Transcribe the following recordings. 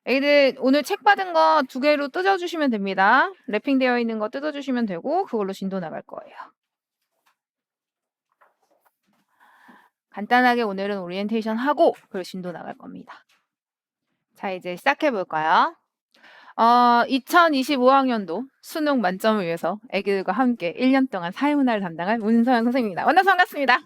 애기들 오늘 책 받은 거 2개로 뜯어 주시면 됩니다. 랩핑되어 있는 거 뜯어 주시면 되고 그걸로 진도 나갈 거예요. 간단하게 오늘은 오리엔테이션 하고 그리고 진도 나갈 겁니다. 자, 이제 시작해 볼까요? 2025학년도 수능 만점을 위해서 애기들과 함께 1년 동안 사회문화를 담당할 문서연 선생님입니다. 만나서 반갑습니다.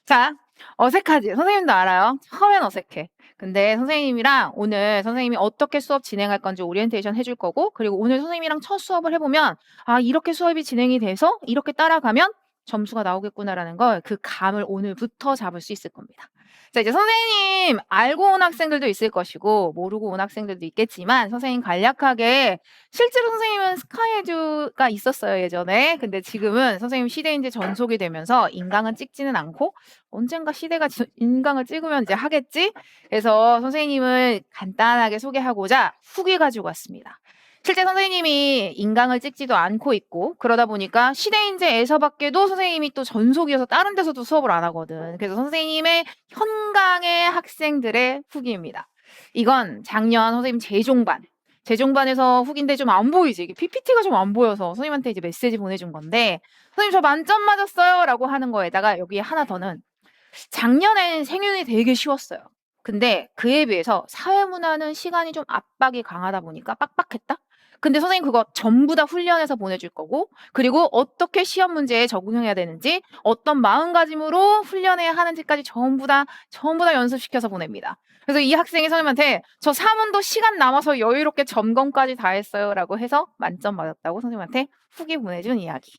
자, 어색하지? 선생님도 알아요. 처음엔 어색해. 근데 선생님이랑 오늘 선생님이 어떻게 수업 진행할 건지 오리엔테이션 해줄 거고, 그리고 오늘 선생님이랑 첫 수업을 해보면, 아, 이렇게 수업이 진행이 돼서 이렇게 따라가면 점수가 나오겠구나라는 걸 그 감을 오늘부터 잡을 수 있을 겁니다. 자, 이제 선생님 알고 온 학생들도 있을 것이고, 모르고 온 학생들도 있겠지만, 선생님 간략하게 실제로 선생님은 스카이에듀가 있었어요, 예전에. 근데 지금은 선생님 시대인재 전속이 되면서 인강은 찍지는 않고 언젠가 시대가 인강을 찍으면 이제 하겠지? 그래서 선생님을 간단하게 소개하고자 후기 가지고 왔습니다. 실제 선생님이 인강을 찍지도 않고 있고 그러다 보니까 시대인재에서밖에도 선생님이 또 전속이어서 다른 데서도 수업을 안 하거든. 그래서 선생님의 현강의 학생들의 후기입니다. 이건 작년 선생님 재종반에서 후기인데 좀 안 보이지? 이게 PPT가 좀 안 보여서 선생님한테 이제 메시지 보내준 건데 선생님 저 만점 맞았어요 라고 하는 거에다가 여기에 하나 더는 작년엔 생윤이 되게 쉬웠어요. 근데 그에 비해서 사회문화는 시간이 좀 압박이 강하다 보니까 빡빡했다? 근데 선생님 그거 전부 다 훈련해서 보내줄 거고 그리고 어떻게 시험 문제에 적응해야 되는지 어떤 마음가짐으로 훈련해야 하는지까지 전부 다 연습시켜서 보냅니다. 그래서 이 학생이 선생님한테 저 사문도 시간 남아서 여유롭게 점검까지 다 했어요 라고 해서 만점 맞았다고 선생님한테 후기 보내준 이야기.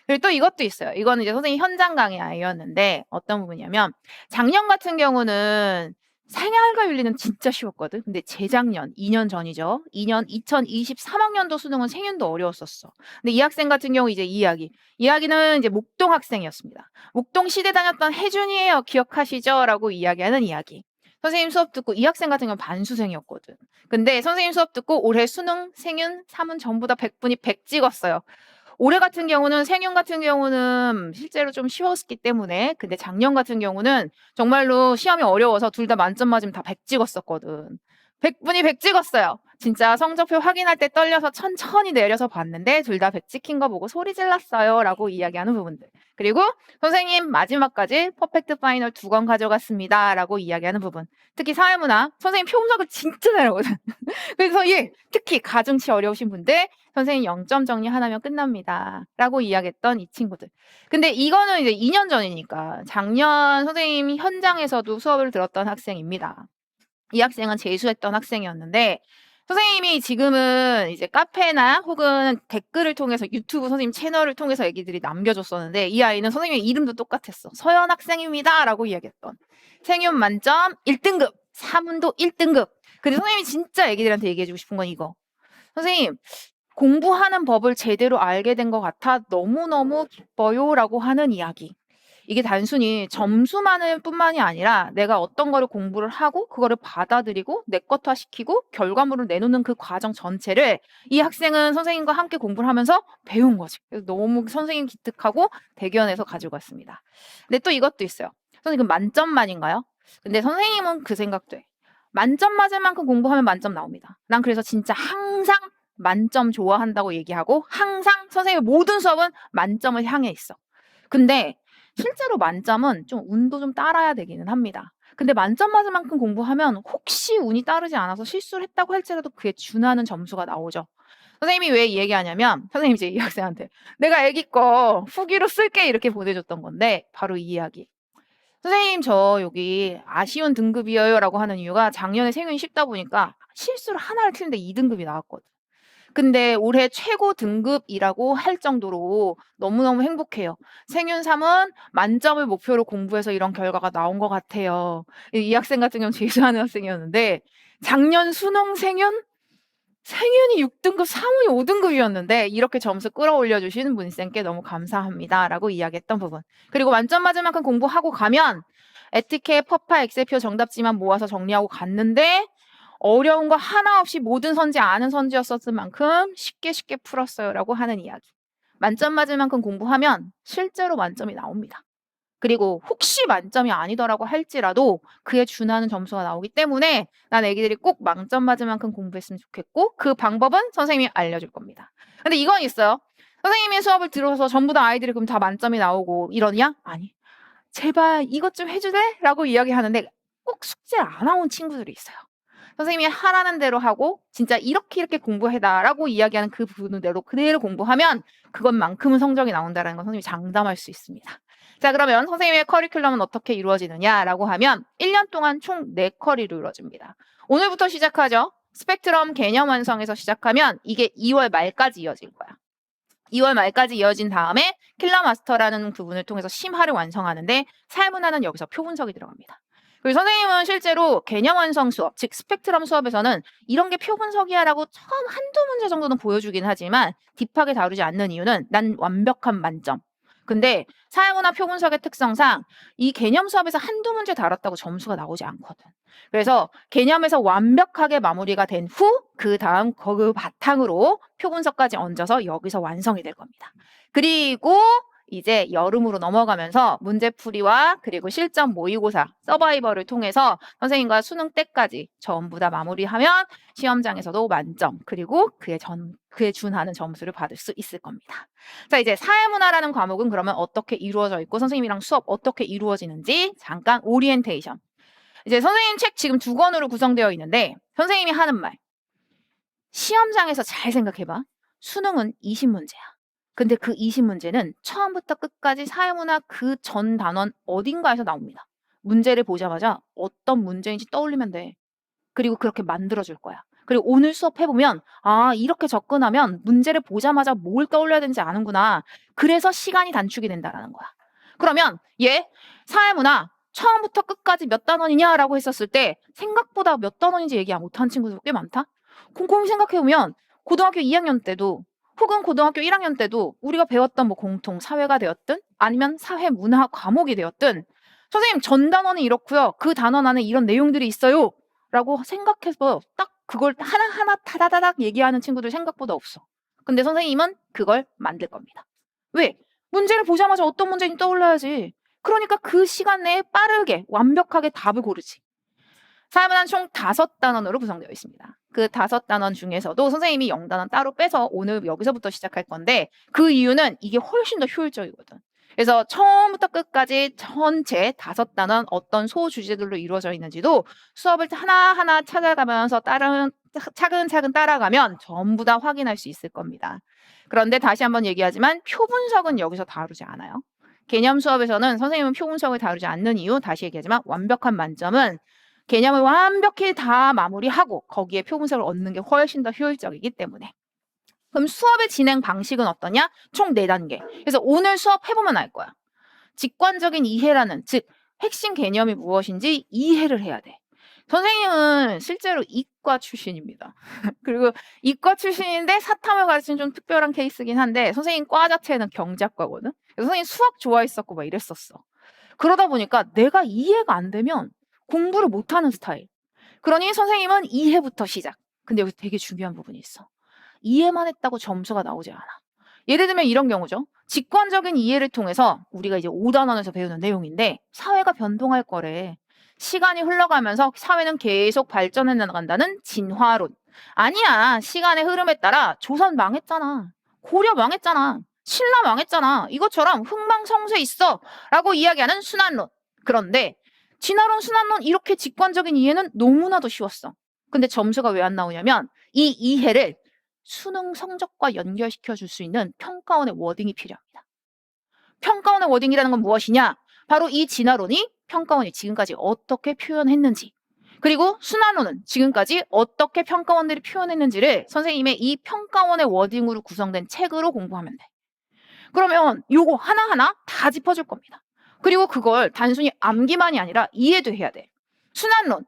그리고 또 이것도 있어요. 이거는 이제 선생님 현장 강의 아이였는데 어떤 부분이냐면 작년 같은 경우는 생활과 윤리는 진짜 쉬웠거든. 근데 재작년, 2년 전이죠. 2023학년도 수능은 생윤도 어려웠었어. 근데 이 학생 같은 경우 이제 이야기는 이제 목동 학생이었습니다. 목동 시대 다녔던 혜준이에요. 기억하시죠? 라고 이야기하는 이야기. 선생님 수업 듣고 이 학생 같은 경우는 반수생이었거든. 근데 선생님 수업 듣고 올해 수능, 생윤, 사문 전부 다 100분이 100 찍었어요. 올해 같은 경우는 생윤 같은 경우는 실제로 좀 쉬웠기 때문에 근데 작년 같은 경우는 정말로 시험이 어려워서 둘 다 만점 맞으면 다 100 찍었었거든. 100분이 100 찍었어요. 진짜 성적표 확인할 때 떨려서 천천히 내려서 봤는데 둘 다 100 찍힌 거 보고 소리 질렀어요 라고 이야기하는 부분들. 그리고 선생님 마지막까지 퍼펙트 파이널 2권 가져갔습니다 라고 이야기하는 부분. 특히 사회문화 선생님 표음석을 진짜 잘하거든. 그래서 특히 가중치 어려우신 분들 선생님 0점 정리 하나면 끝납니다. 라고 이야기했던 이 친구들. 근데 이거는 이제 2년 전이니까 작년 선생님 현장에서도 수업을 들었던 학생입니다. 이 학생은 재수했던 학생이었는데 선생님이 지금은 이제 카페나 혹은 댓글을 통해서 유튜브 선생님 채널을 통해서 애기들이 남겨줬었는데 이 아이는 선생님의 이름도 똑같았어. 서연 학생입니다. 라고 이야기했던. 생윤 만점 1등급, 사문도 1등급. 근데 선생님이 진짜 애기들한테 얘기해주고 싶은 건 이거. 선생님, 공부하는 법을 제대로 알게 된 것 같아 너무너무 기뻐요 라고 하는 이야기. 이게 단순히 점수만을 뿐만이 아니라 내가 어떤 거를 공부를 하고 그거를 받아들이고 내 것화시키고 결과물을 내놓는 그 과정 전체를 이 학생은 선생님과 함께 공부를 하면서 배운 거지. 그래서 너무 선생님 기특하고 대견해서 가지고 왔습니다. 근데 또 이것도 있어요. 선생님 만점만인가요? 근데 선생님은 그 생각도 해. 만점 맞을 만큼 공부하면 만점 나옵니다. 난 그래서 진짜 항상 만점 좋아한다고 얘기하고 항상 선생님의 모든 수업은 만점을 향해 있어. 근데 실제로 만점은 좀 운도 좀 따라야 되기는 합니다. 근데 만점 맞을 만큼 공부하면 혹시 운이 따르지 않아서 실수를 했다고 할지라도 그에 준하는 점수가 나오죠. 선생님이 왜 이 얘기하냐면 선생님이 이제 이 학생한테 내가 애기 거 후기로 쓸게 이렇게 보내줬던 건데 바로 이 이야기. 선생님 저 여기 아쉬운 등급이에요 라고 하는 이유가 작년에 생윤이 쉽다 보니까 실수를 하나를 틀는데 2등급이 나왔거든. 근데 올해 최고 등급이라고 할 정도로 너무너무 행복해요. 생윤 3은 만점을 목표로 공부해서 이런 결과가 나온 것 같아요. 이 학생 같은 경우는 재수하는 학생이었는데 작년 수능 생윤이 6등급, 사문이 5등급이었는데 이렇게 점수 끌어올려 주신 문쌤께 너무 감사합니다. 라고 이야기했던 부분. 그리고 만점 맞을 만큼 공부하고 가면 에티켓, 퍼파, 엑셀표 정답지만 모아서 정리하고 갔는데 어려운 거 하나 없이 모든 선지 아는 선지였었을 만큼 쉽게 풀었어요 라고 하는 이야기. 만점 맞을 만큼 공부하면 실제로 만점이 나옵니다. 그리고 혹시 만점이 아니더라고 할지라도 그에 준하는 점수가 나오기 때문에 난 애기들이 꼭 망점 맞을 만큼 공부했으면 좋겠고 그 방법은 선생님이 알려줄 겁니다. 근데 이건 있어요. 선생님이 수업을 들어서 전부 다 아이들이 그럼 다 만점이 나오고 이러냐? 아니. 제발 이것 좀 해주래? 라고 이야기하는데 꼭 숙제를 안 해온 친구들이 있어요. 선생님이 하라는 대로 하고 진짜 이렇게 공부해라 라고 이야기하는 그 부분대로 그대로 공부하면 그것만큼은 성적이 나온다는 건 선생님이 장담할 수 있습니다. 자, 그러면 선생님의 커리큘럼은 어떻게 이루어지느냐라고 하면 1년 동안 총 4커리로 이루어집니다. 오늘부터 시작하죠. 스펙트럼 개념 완성에서 시작하면 이게 2월 말까지 이어질 거야. 2월 말까지 이어진 다음에 킬러 마스터라는 부분을 통해서 심화를 완성하는데 사회문화는 여기서 표 분석이 들어갑니다. 그리고 선생님은 실제로 개념 완성 수업, 즉 스펙트럼 수업에서는 이런 게 표 분석이야라고 처음 한두 문제 정도는 보여주긴 하지만 딥하게 다루지 않는 이유는 난 완벽한 만점. 근데 사회문화 표 분석의 특성상 이 개념 수업에서 한두 문제 다뤘다고 점수가 나오지 않거든. 그래서 개념에서 완벽하게 마무리가 된 후 그 다음 그 바탕으로 표 분석까지 얹어서 여기서 완성이 될 겁니다. 그리고 이제 여름으로 넘어가면서 문제풀이와 그리고 실전 모의고사, 서바이벌을 통해서 선생님과 수능 때까지 전부 다 마무리하면 시험장에서도 만점, 그리고 그에 준하는 점수를 받을 수 있을 겁니다. 자, 이제 사회문화라는 과목은 그러면 어떻게 이루어져 있고 선생님이랑 수업 어떻게 이루어지는지 잠깐 오리엔테이션. 이제 선생님 책 지금 2권으로 구성되어 있는데 선생님이 하는 말. 시험장에서 잘 생각해봐. 수능은 20문제야. 근데 그 20문제는 처음부터 끝까지 사회문화 그 전 단원 어딘가에서 나옵니다. 문제를 보자마자 어떤 문제인지 떠올리면 돼. 그리고 그렇게 만들어줄 거야. 그리고 오늘 수업 해보면 아 이렇게 접근하면 문제를 보자마자 뭘 떠올려야 되는지 아는구나. 그래서 시간이 단축이 된다는 거야. 그러면 얘 사회문화 처음부터 끝까지 몇 단원이냐라고 했었을 때 생각보다 몇 단원인지 얘기 못하는 친구들 꽤 많다. 곰곰이 생각해보면 고등학교 2학년 때도 혹은 고등학교 1학년 때도 우리가 배웠던 뭐 공통 사회가 되었든 아니면 사회 문화 과목이 되었든 선생님 전 단원은 이렇고요. 그 단원 안에 이런 내용들이 있어요. 라고 생각해서 딱 그걸 하나하나 다다다닥 얘기하는 친구들 생각보다 없어. 근데 선생님은 그걸 만들 겁니다. 왜? 문제를 보자마자 어떤 문제인지 떠올라야지. 그러니까 그 시간 내에 빠르게 완벽하게 답을 고르지. 사회문화는 총 5단원으로 구성되어 있습니다. 그 5단원 중에서도 선생님이 0단원 따로 빼서 오늘 여기서부터 시작할 건데 그 이유는 이게 훨씬 더 효율적이거든. 그래서 처음부터 끝까지 전체 5단원 어떤 소주제들로 이루어져 있는지도 수업을 하나하나 찾아가면서 차근차근 따라가면 전부 다 확인할 수 있을 겁니다. 그런데 다시 한번 얘기하지만 표 분석은 여기서 다루지 않아요. 개념 수업에서는 선생님은 표 분석을 다루지 않는 이유 다시 얘기하지만 완벽한 만점은 개념을 완벽히 다 마무리하고 거기에 표 분석을 얻는 게 훨씬 더 효율적이기 때문에. 그럼 수업의 진행 방식은 어떠냐? 총 4단계. 그래서 오늘 수업 해보면 알 거야. 직관적인 이해라는 즉 핵심 개념이 무엇인지 이해를 해야 돼. 선생님은 실제로 이과 출신입니다. 그리고 이과 출신인데 사탐을 가르친 좀 특별한 케이스긴 한데 선생님 과 자체는 경제학과거든. 그래서 선생님 수학 좋아했었고 막 이랬었어. 그러다 보니까 내가 이해가 안 되면 공부를 못하는 스타일. 그러니 선생님은 이해부터 시작. 근데 여기 되게 중요한 부분이 있어. 이해만 했다고 점수가 나오지 않아. 예를 들면 이런 경우죠. 직관적인 이해를 통해서 우리가 이제 5단원에서 배우는 내용인데 사회가 변동할 거래. 시간이 흘러가면서 사회는 계속 발전해 나간다는 진화론. 아니야. 시간의 흐름에 따라 조선 망했잖아. 고려 망했잖아. 신라 망했잖아. 이것처럼 흥망성쇠 있어. 라고 이야기하는 순환론. 그런데 진화론, 순환론 이렇게 직관적인 이해는 너무나도 쉬웠어. 근데 점수가 왜 안 나오냐면 이 이해를 수능 성적과 연결시켜 줄 수 있는 평가원의 워딩이 필요합니다. 평가원의 워딩이라는 건 무엇이냐? 바로 이 진화론이 평가원이 지금까지 어떻게 표현했는지 그리고 순환론은 지금까지 어떻게 평가원들이 표현했는지를 선생님의 이 평가원의 워딩으로 구성된 책으로 공부하면 돼. 그러면 요거 하나하나 다 짚어줄 겁니다. 그리고 그걸 단순히 암기만이 아니라 이해도 해야 돼. 순환론.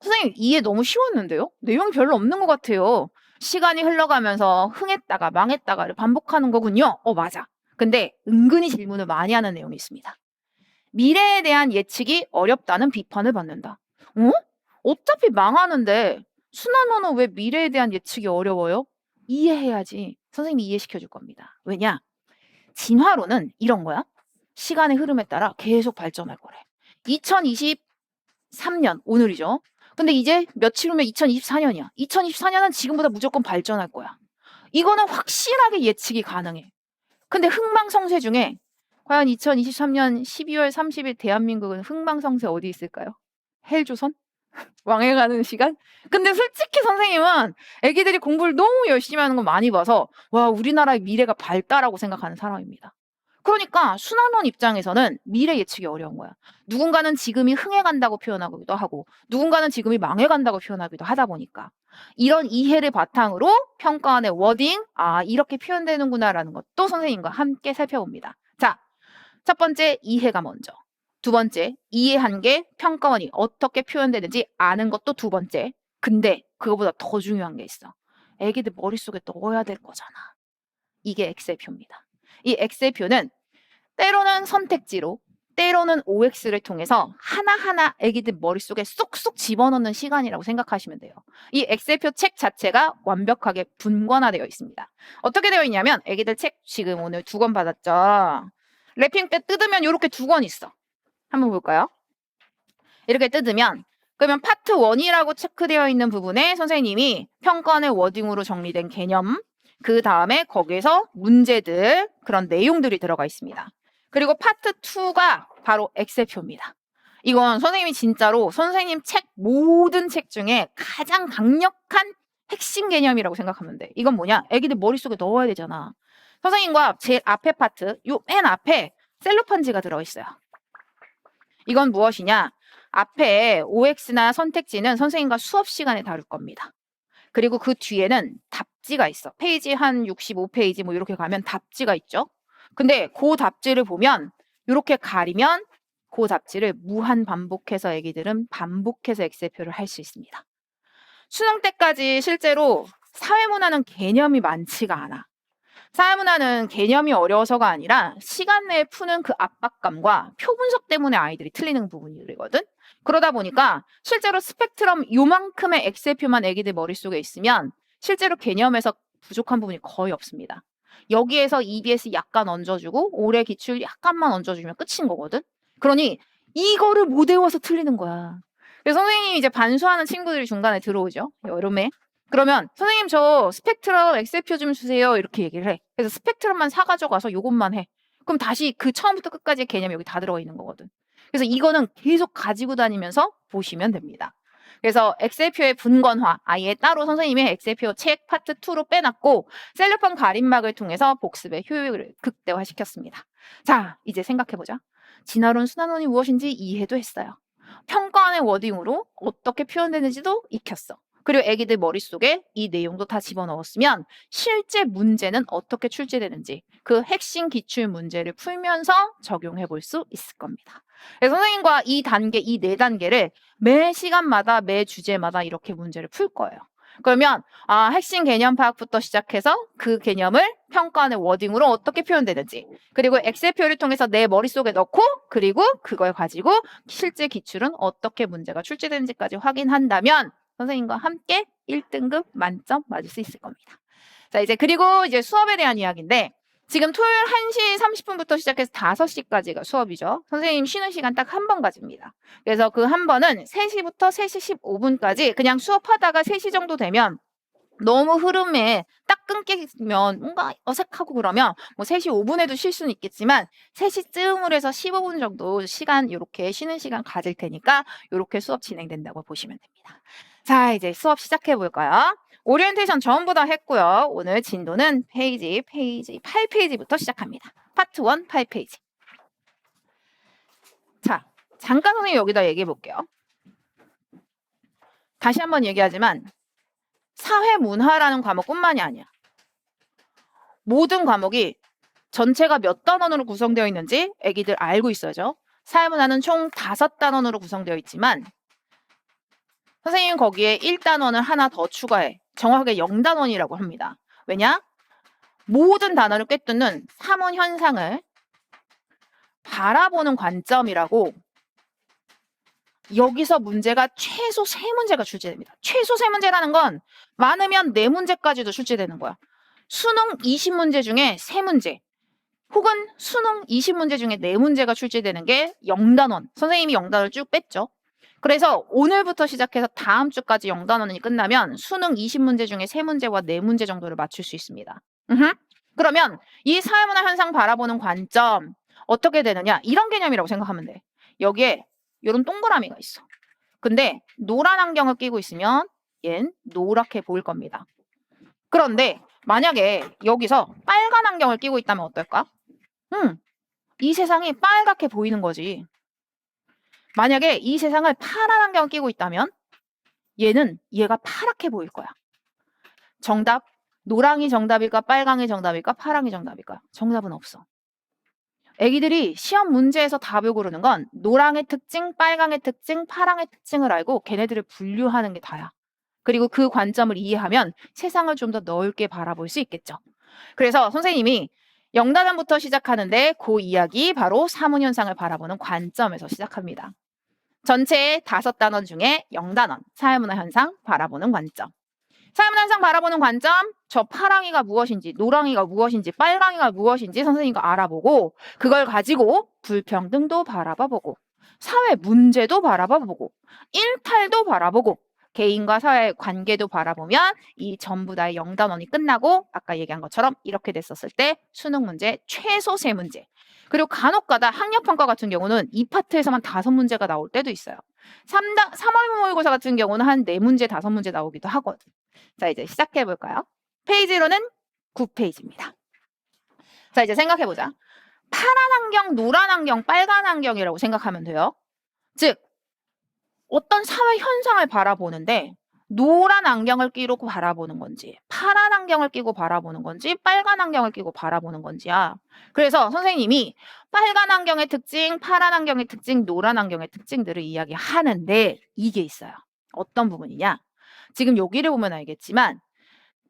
선생님 이해 너무 쉬웠는데요? 내용이 별로 없는 것 같아요. 시간이 흘러가면서 흥했다가 망했다가를 반복하는 거군요. 맞아. 근데 은근히 질문을 많이 하는 내용이 있습니다. 미래에 대한 예측이 어렵다는 비판을 받는다. 어차피 망하는데 순환론은 왜 미래에 대한 예측이 어려워요? 이해해야지. 선생님이 이해시켜 줄 겁니다. 왜냐? 진화론은 이런 거야. 시간의 흐름에 따라 계속 발전할 거래. 2023년 오늘이죠. 근데 이제 며칠 후면 2024년이야. 2024년은 지금보다 무조건 발전할 거야. 이거는 확실하게 예측이 가능해. 근데 흥망성쇠 중에 과연 2023년 12월 30일 대한민국은 흥망성쇠 어디 있을까요? 헬조선? 왕에 가는 시간? 근데 솔직히 선생님은 애기들이 공부를 너무 열심히 하는 거 많이 봐서 와, 우리나라의 미래가 밝다라고 생각하는 사람입니다. 그러니까 순환원 입장에서는 미래 예측이 어려운 거야. 누군가는 지금이 흥해간다고 표현하기도 하고 누군가는 지금이 망해간다고 표현하기도 하다 보니까 이런 이해를 바탕으로 평가원의 워딩, 이렇게 표현되는구나라는 것도 선생님과 함께 살펴봅니다. 자, 첫 번째 이해가 먼저. 두 번째, 이해한 게 평가원이 어떻게 표현되는지 아는 것도 두 번째. 근데 그거보다 더 중요한 게 있어. 애기들 머릿속에 넣어야 될 거잖아. 이게 엑셀표입니다. 이 엑셀표는 때로는 선택지로, 때로는 OX를 통해서 하나하나 애기들 머릿속에 쏙쏙 집어넣는 시간이라고 생각하시면 돼요. 이 엑셀표 책 자체가 완벽하게 분권화되어 있습니다. 어떻게 되어 있냐면 애기들 책 지금 오늘 2권 받았죠. 랩핑 때 뜯으면 이렇게 2권 있어. 한번 볼까요? 이렇게 뜯으면 그러면 파트 1이라고 체크되어 있는 부분에 선생님이 평가원의 워딩으로 정리된 개념, 그 다음에 거기에서 문제들, 그런 내용들이 들어가 있습니다. 그리고 파트 2가 바로 엑셀표입니다. 이건 선생님이 진짜로 선생님 책, 모든 책 중에 가장 강력한 핵심 개념이라고 생각하면 돼. 이건 뭐냐? 애기들 머릿속에 넣어야 되잖아. 선생님과 제일 앞에 파트, 요 맨 앞에 셀로판지가 들어있어요. 이건 무엇이냐? 앞에 OX나 선택지는 선생님과 수업 시간에 다룰 겁니다. 그리고 그 뒤에는 답지가 있어. 페이지 한 65페이지 뭐 이렇게 가면 답지가 있죠. 근데 그 답지를 보면 이렇게 가리면 그 답지를 무한 반복해서 애기들은 반복해서 엑셀표를 할 수 있습니다. 수능 때까지 실제로 사회문화는 개념이 많지가 않아. 사회문화는 개념이 어려워서가 아니라 시간 내에 푸는 그 압박감과 표 분석 때문에 아이들이 틀리는 부분이거든. 그러다 보니까 실제로 스펙트럼 요만큼의 엑셀표만 애기들 머릿속에 있으면 실제로 개념에서 부족한 부분이 거의 없습니다. 여기에서 EBS 약간 얹어주고 올해 기출 약간만 얹어주면 끝인 거거든. 그러니 이거를 못 외워서 틀리는 거야. 그래서 선생님이 이제 반수하는 친구들이 중간에 들어오죠. 여름에. 그러면 선생님 저 스펙트럼 엑셀표 좀 주세요. 이렇게 얘기를 해. 그래서 스펙트럼만 사가지고 가서 요것만 해. 그럼 다시 그 처음부터 끝까지의 개념이 여기 다 들어가 있는 거거든. 그래서 이거는 계속 가지고 다니면서 보시면 됩니다. 그래서 엑셀표의 분권화, 아예 따로 선생님의 엑셀표 책 파트 2로 빼놨고 셀로판 가림막을 통해서 복습의 효율을 극대화시켰습니다. 자, 이제 생각해보자. 진화론, 순환론이 무엇인지 이해도 했어요. 평가원의 워딩으로 어떻게 표현되는지도 익혔어. 그리고 애기들 머릿속에 이 내용도 다 집어넣었으면 실제 문제는 어떻게 출제되는지 그 핵심 기출 문제를 풀면서 적용해 볼 수 있을 겁니다. 그래서 선생님과 이 단계, 이 4단계를 매 시간마다, 매 주제마다 이렇게 문제를 풀 거예요. 그러면 핵심 개념 파악부터 시작해서 그 개념을 평가원의 워딩으로 어떻게 표현되는지 그리고 엑셀표를 통해서 내 머릿속에 넣고 그리고 그걸 가지고 실제 기출은 어떻게 문제가 출제되는지까지 확인한다면 선생님과 함께 1등급 만점 맞을 수 있을 겁니다. 자, 그리고 이제 수업에 대한 이야기인데 지금 토요일 1시 30분부터 시작해서 5시까지가 수업이죠. 선생님 쉬는 시간 딱 한 번 가집니다. 그래서 그 한 번은 3시부터 3시 15분까지 그냥 수업하다가 3시 정도 되면 너무 흐름에 딱 끊기면 뭔가 어색하고 그러면 뭐 3시 5분에도 쉴 수는 있겠지만 3시쯤으로 해서 15분 정도 시간 이렇게 쉬는 시간 가질 테니까 이렇게 수업 진행된다고 보시면 됩니다. 자, 이제 수업 시작해 볼까요? 오리엔테이션 전부 다 했고요. 오늘 진도는 페이지 8페이지부터 시작합니다. 파트 1 8페이지. 자, 잠깐 선생님 여기다 얘기해 볼게요. 다시 한번 얘기하지만 사회문화라는 과목뿐만이 아니야. 모든 과목이 전체가 몇 단원으로 구성되어 있는지 애기들 알고 있어야죠. 사회문화는 총 5단원으로 구성되어 있지만 선생님은 거기에 1단원을 하나 더 추가해. 정확하게 0단원이라고 합니다. 왜냐? 모든 단어를 꿰뚫는 사문 현상을 바라보는 관점이라고 여기서 문제가 최소 3문제가 출제됩니다. 최소 3문제라는 건 많으면 4문제까지도 출제되는 거야. 수능 20문제 중에 3문제. 혹은 수능 20문제 중에 4문제가 출제되는 게 영단원. 선생님이 영단원을 쭉 뺐죠. 그래서 오늘부터 시작해서 다음 주까지 영단원이 끝나면 수능 20문제 중에 3문제와 4문제 정도를 맞출 수 있습니다. 그러면 이 사회문화 현상 바라보는 관점 어떻게 되느냐? 이런 개념이라고 생각하면 돼. 여기에 이런 동그라미가 있어. 근데 노란 안경을 끼고 있으면 얜 노랗게 보일 겁니다. 그런데 만약에 여기서 빨간 안경을 끼고 있다면 어떨까? 이 세상이 빨갛게 보이는 거지. 만약에 이 세상을 파란 안경을 끼고 있다면 얘가 파랗게 보일 거야. 정답, 노랑이 정답일까? 빨강이 정답일까? 파랑이 정답일까? 정답은 없어. 애기들이 시험 문제에서 답을 고르는 건 노랑의 특징, 빨강의 특징, 파랑의 특징을 알고 걔네들을 분류하는 게 다야. 그리고 그 관점을 이해하면 세상을 좀 더 넓게 바라볼 수 있겠죠. 그래서 선생님이 영단원부터 시작하는데 그 이야기 바로 사문현상을 바라보는 관점에서 시작합니다. 전체 5단원 중에 영단원, 사회문화 현상 바라보는 관점. 사회문화 현상 바라보는 관점, 저 파랑이가 무엇인지, 노랑이가 무엇인지, 빨강이가 무엇인지 선생님과 알아보고 그걸 가지고 불평등도 바라봐보고 사회 문제도 바라봐보고 일탈도 바라보고 개인과 사회의 관계도 바라보면 이 전부 다의 영단원이 끝나고 아까 얘기한 것처럼 이렇게 됐었을 때 수능 문제 최소 3문제. 그리고 간혹가다 학력평가 같은 경우는 이 파트에서만 5문제가 나올 때도 있어요. 3월 모의고사 같은 경우는 한 4문제, 5문제 나오기도 하거든. 자, 이제 시작해 볼까요? 페이지로는 9페이지입니다. 자, 이제 생각해 보자. 파란 안경, 노란 안경, 빨간 안경이라고 생각하면 돼요. 즉 어떤 사회 현상을 바라보는데 노란 안경을 끼고 바라보는 건지 파란 안경을 끼고 바라보는 건지 빨간 안경을 끼고 바라보는 건지야. 그래서 선생님이 빨간 안경의 특징, 파란 안경의 특징, 노란 안경의 특징들을 이야기하는데 이게 있어요. 어떤 부분이냐? 지금 여기를 보면 알겠지만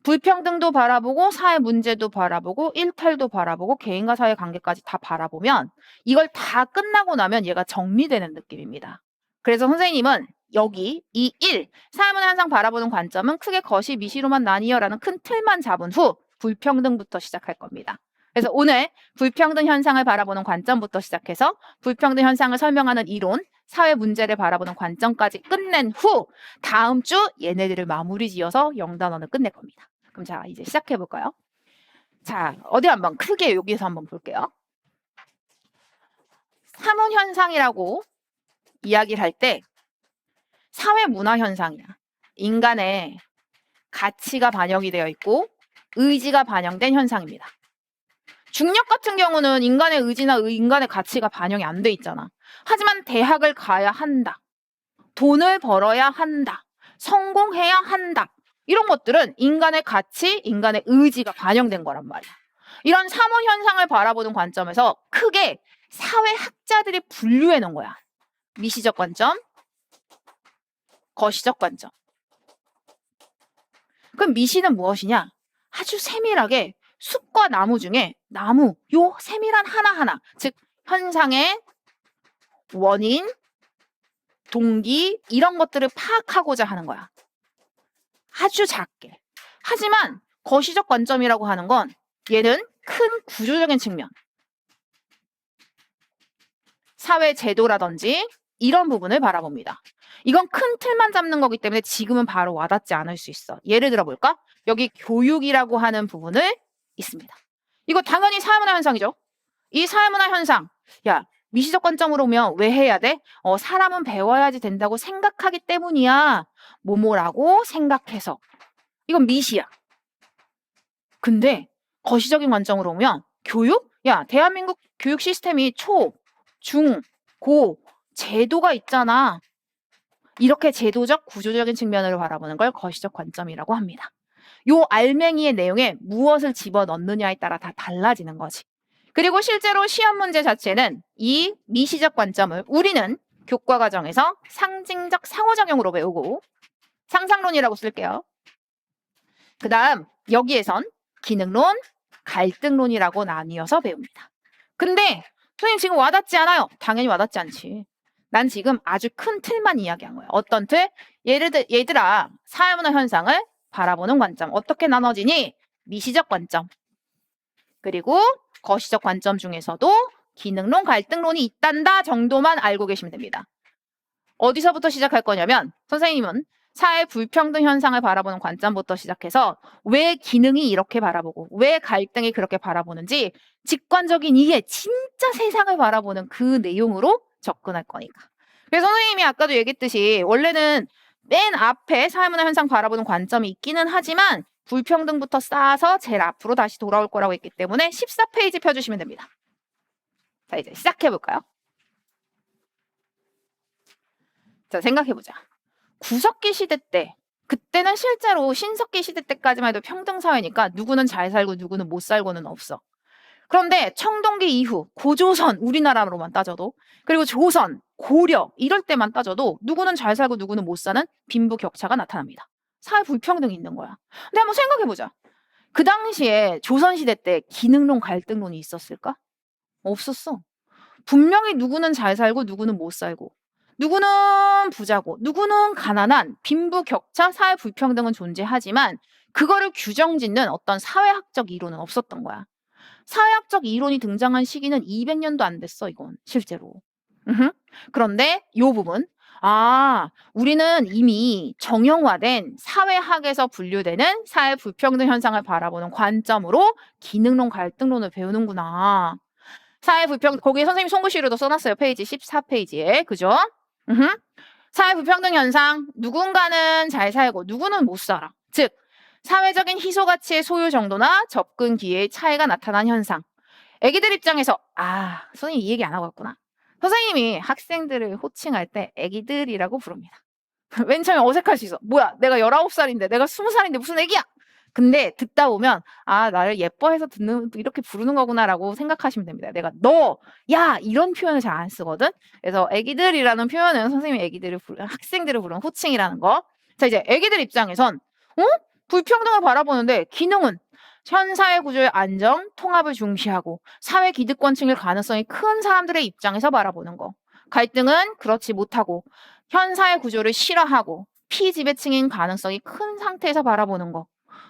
불평등도 바라보고 사회 문제도 바라보고 일탈도 바라보고 개인과 사회 관계까지 다 바라보면 이걸 다 끝나고 나면 얘가 정리되는 느낌입니다. 그래서 선생님은 여기 이 1, 사회문화 현상 바라보는 관점은 크게 거시, 미시로만 나뉘어라는 큰 틀만 잡은 후 불평등부터 시작할 겁니다. 그래서 오늘 불평등 현상을 바라보는 관점부터 시작해서 불평등 현상을 설명하는 이론, 사회 문제를 바라보는 관점까지 끝낸 후 다음 주 얘네들을 마무리 지어서 영단원을 끝낼 겁니다. 그럼 자, 이제 시작해 볼까요? 자, 어디 한번 크게 여기서 한번 볼게요. 사문 현상이라고 이야기를 할 때 사회 문화 현상이야. 인간의 가치가 반영이 되어 있고 의지가 반영된 현상입니다. 중력 같은 경우는 인간의 의지나 인간의 가치가 반영이 안 돼 있잖아. 하지만 대학을 가야 한다. 돈을 벌어야 한다. 성공해야 한다. 이런 것들은 인간의 가치, 인간의 의지가 반영된 거란 말이야. 이런 사문 현상을 바라보는 관점에서 크게 사회학자들이 분류해 놓은 거야. 미시적 관점, 거시적 관점. 그럼 미시는 무엇이냐? 아주 세밀하게 숲과 나무 중에 나무, 요 세밀한 하나하나, 즉 현상의 원인, 동기 이런 것들을 파악하고자 하는 거야. 아주 작게. 하지만 거시적 관점이라고 하는 건 얘는 큰 구조적인 측면, 사회 제도라든지 이런 부분을 바라봅니다. 이건 큰 틀만 잡는 거기 때문에 지금은 바로 와닿지 않을 수 있어. 예를 들어 볼까? 여기 교육이라고 하는 부분을 있습니다. 이거 당연히 사회문화 현상이죠. 이 사회문화 현상, 야, 미시적 관점으로 오면 왜 해야 돼? 사람은 배워야지 된다고 생각하기 때문이야. 뭐뭐라고 생각해서. 이건 미시야. 근데 거시적인 관점으로 오면 교육? 야, 대한민국 교육 시스템이 초, 중, 고, 제도가 있잖아. 이렇게 제도적, 구조적인 측면으로 바라보는 걸 거시적 관점이라고 합니다. 요 알맹이의 내용에 무엇을 집어넣느냐에 따라 다 달라지는 거지. 그리고 실제로 시험 문제 자체는 이 미시적 관점을 우리는 교과 과정에서 상징적 상호작용으로 배우고 상상론이라고 쓸게요. 그 다음 여기에선 기능론, 갈등론이라고 나뉘어서 배웁니다. 근데 선생님 지금 와닿지 않아요? 당연히 와닿지 않지. 난 지금 아주 큰 틀만 이야기한 거야. 어떤 틀? 얘들아, 사회문화 현상을 바라보는 관점 어떻게 나눠지니? 미시적 관점, 그리고 거시적 관점 중에서도 기능론, 갈등론이 있단다 정도만 알고 계시면 됩니다. 어디서부터 시작할 거냐면 선생님은 사회 불평등 현상을 바라보는 관점부터 시작해서 왜 기능이 이렇게 바라보고 왜 갈등이 그렇게 바라보는지 직관적인 이해, 진짜 세상을 바라보는 그 내용으로 접근할 거니까. 그래서 선생님이 아까도 얘기했듯이 원래는 맨 앞에 사회문화 현상 바라보는 관점이 있기는 하지만 불평등부터 쌓아서 제일 앞으로 다시 돌아올 거라고 했기 때문에 14페이지 펴주시면 됩니다. 자, 이제 시작해볼까요? 자, 생각해보자. 구석기 시대 때, 그때는 실제로 신석기 시대 때까지만 해도 평등사회니까 누구는 잘 살고 누구는 못 살고는 없어. 그런데 청동기 이후, 고조선, 우리나라로만 따져도, 그리고 조선, 고려, 이럴 때만 따져도 누구는 잘 살고 누구는 못 사는 빈부격차가 나타납니다. 사회 불평등이 있는 거야. 근데 한번 생각해보자. 그 당시에 조선시대 때 기능론, 갈등론이 있었을까? 없었어. 분명히 누구는 잘 살고 누구는 못 살고 누구는 부자고 누구는 가난한 빈부격차, 사회 불평등은 존재하지만 그거를 규정짓는 어떤 사회학적 이론은 없었던 거야. 사회학적 이론이 등장한 시기는 200년도 안 됐어, 이건 실제로. 그런데 이 부분, 우리는 이미 정형화된 사회학에서 분류되는 사회 불평등 현상을 바라보는 관점으로 기능론, 갈등론을 배우는구나. 사회 불평등, 거기에 선생님 송구시로도 써놨어요. 페이지 14페이지에. 그죠? 사회 불평등 현상, 누군가는 잘 살고 누구는 못 살아. 즉, 사회적인 희소 가치의 소유 정도나 접근 기회의 차이가 나타난 현상. 애기들 입장에서 선생님 이 얘기 안 하고 왔구나. 선생님이 학생들을 호칭할 때 애기들이라고 부릅니다. 맨 처음에 어색할 수 있어. 뭐야, 내가 19살인데 내가 20살인데 무슨 애기야? 근데 듣다 보면 나를 예뻐해서 이렇게 부르는 거구나라고 생각하시면 됩니다. 내가 야 이런 표현을 잘 안 쓰거든. 그래서 애기들이라는 표현은 선생님이 학생들을 부르는 호칭이라는 거. 자, 이제 애기들 입장에선 불평등을 바라보는데 기능은 현 사회 구조의 안정, 통합을 중시하고 사회 기득권층일 가능성이 큰 사람들의 입장에서 바라보는 거. 갈등은 그렇지 못하고 현 사회 구조를 싫어하고 피지배층인 가능성이 큰 상태에서 바라보는 거.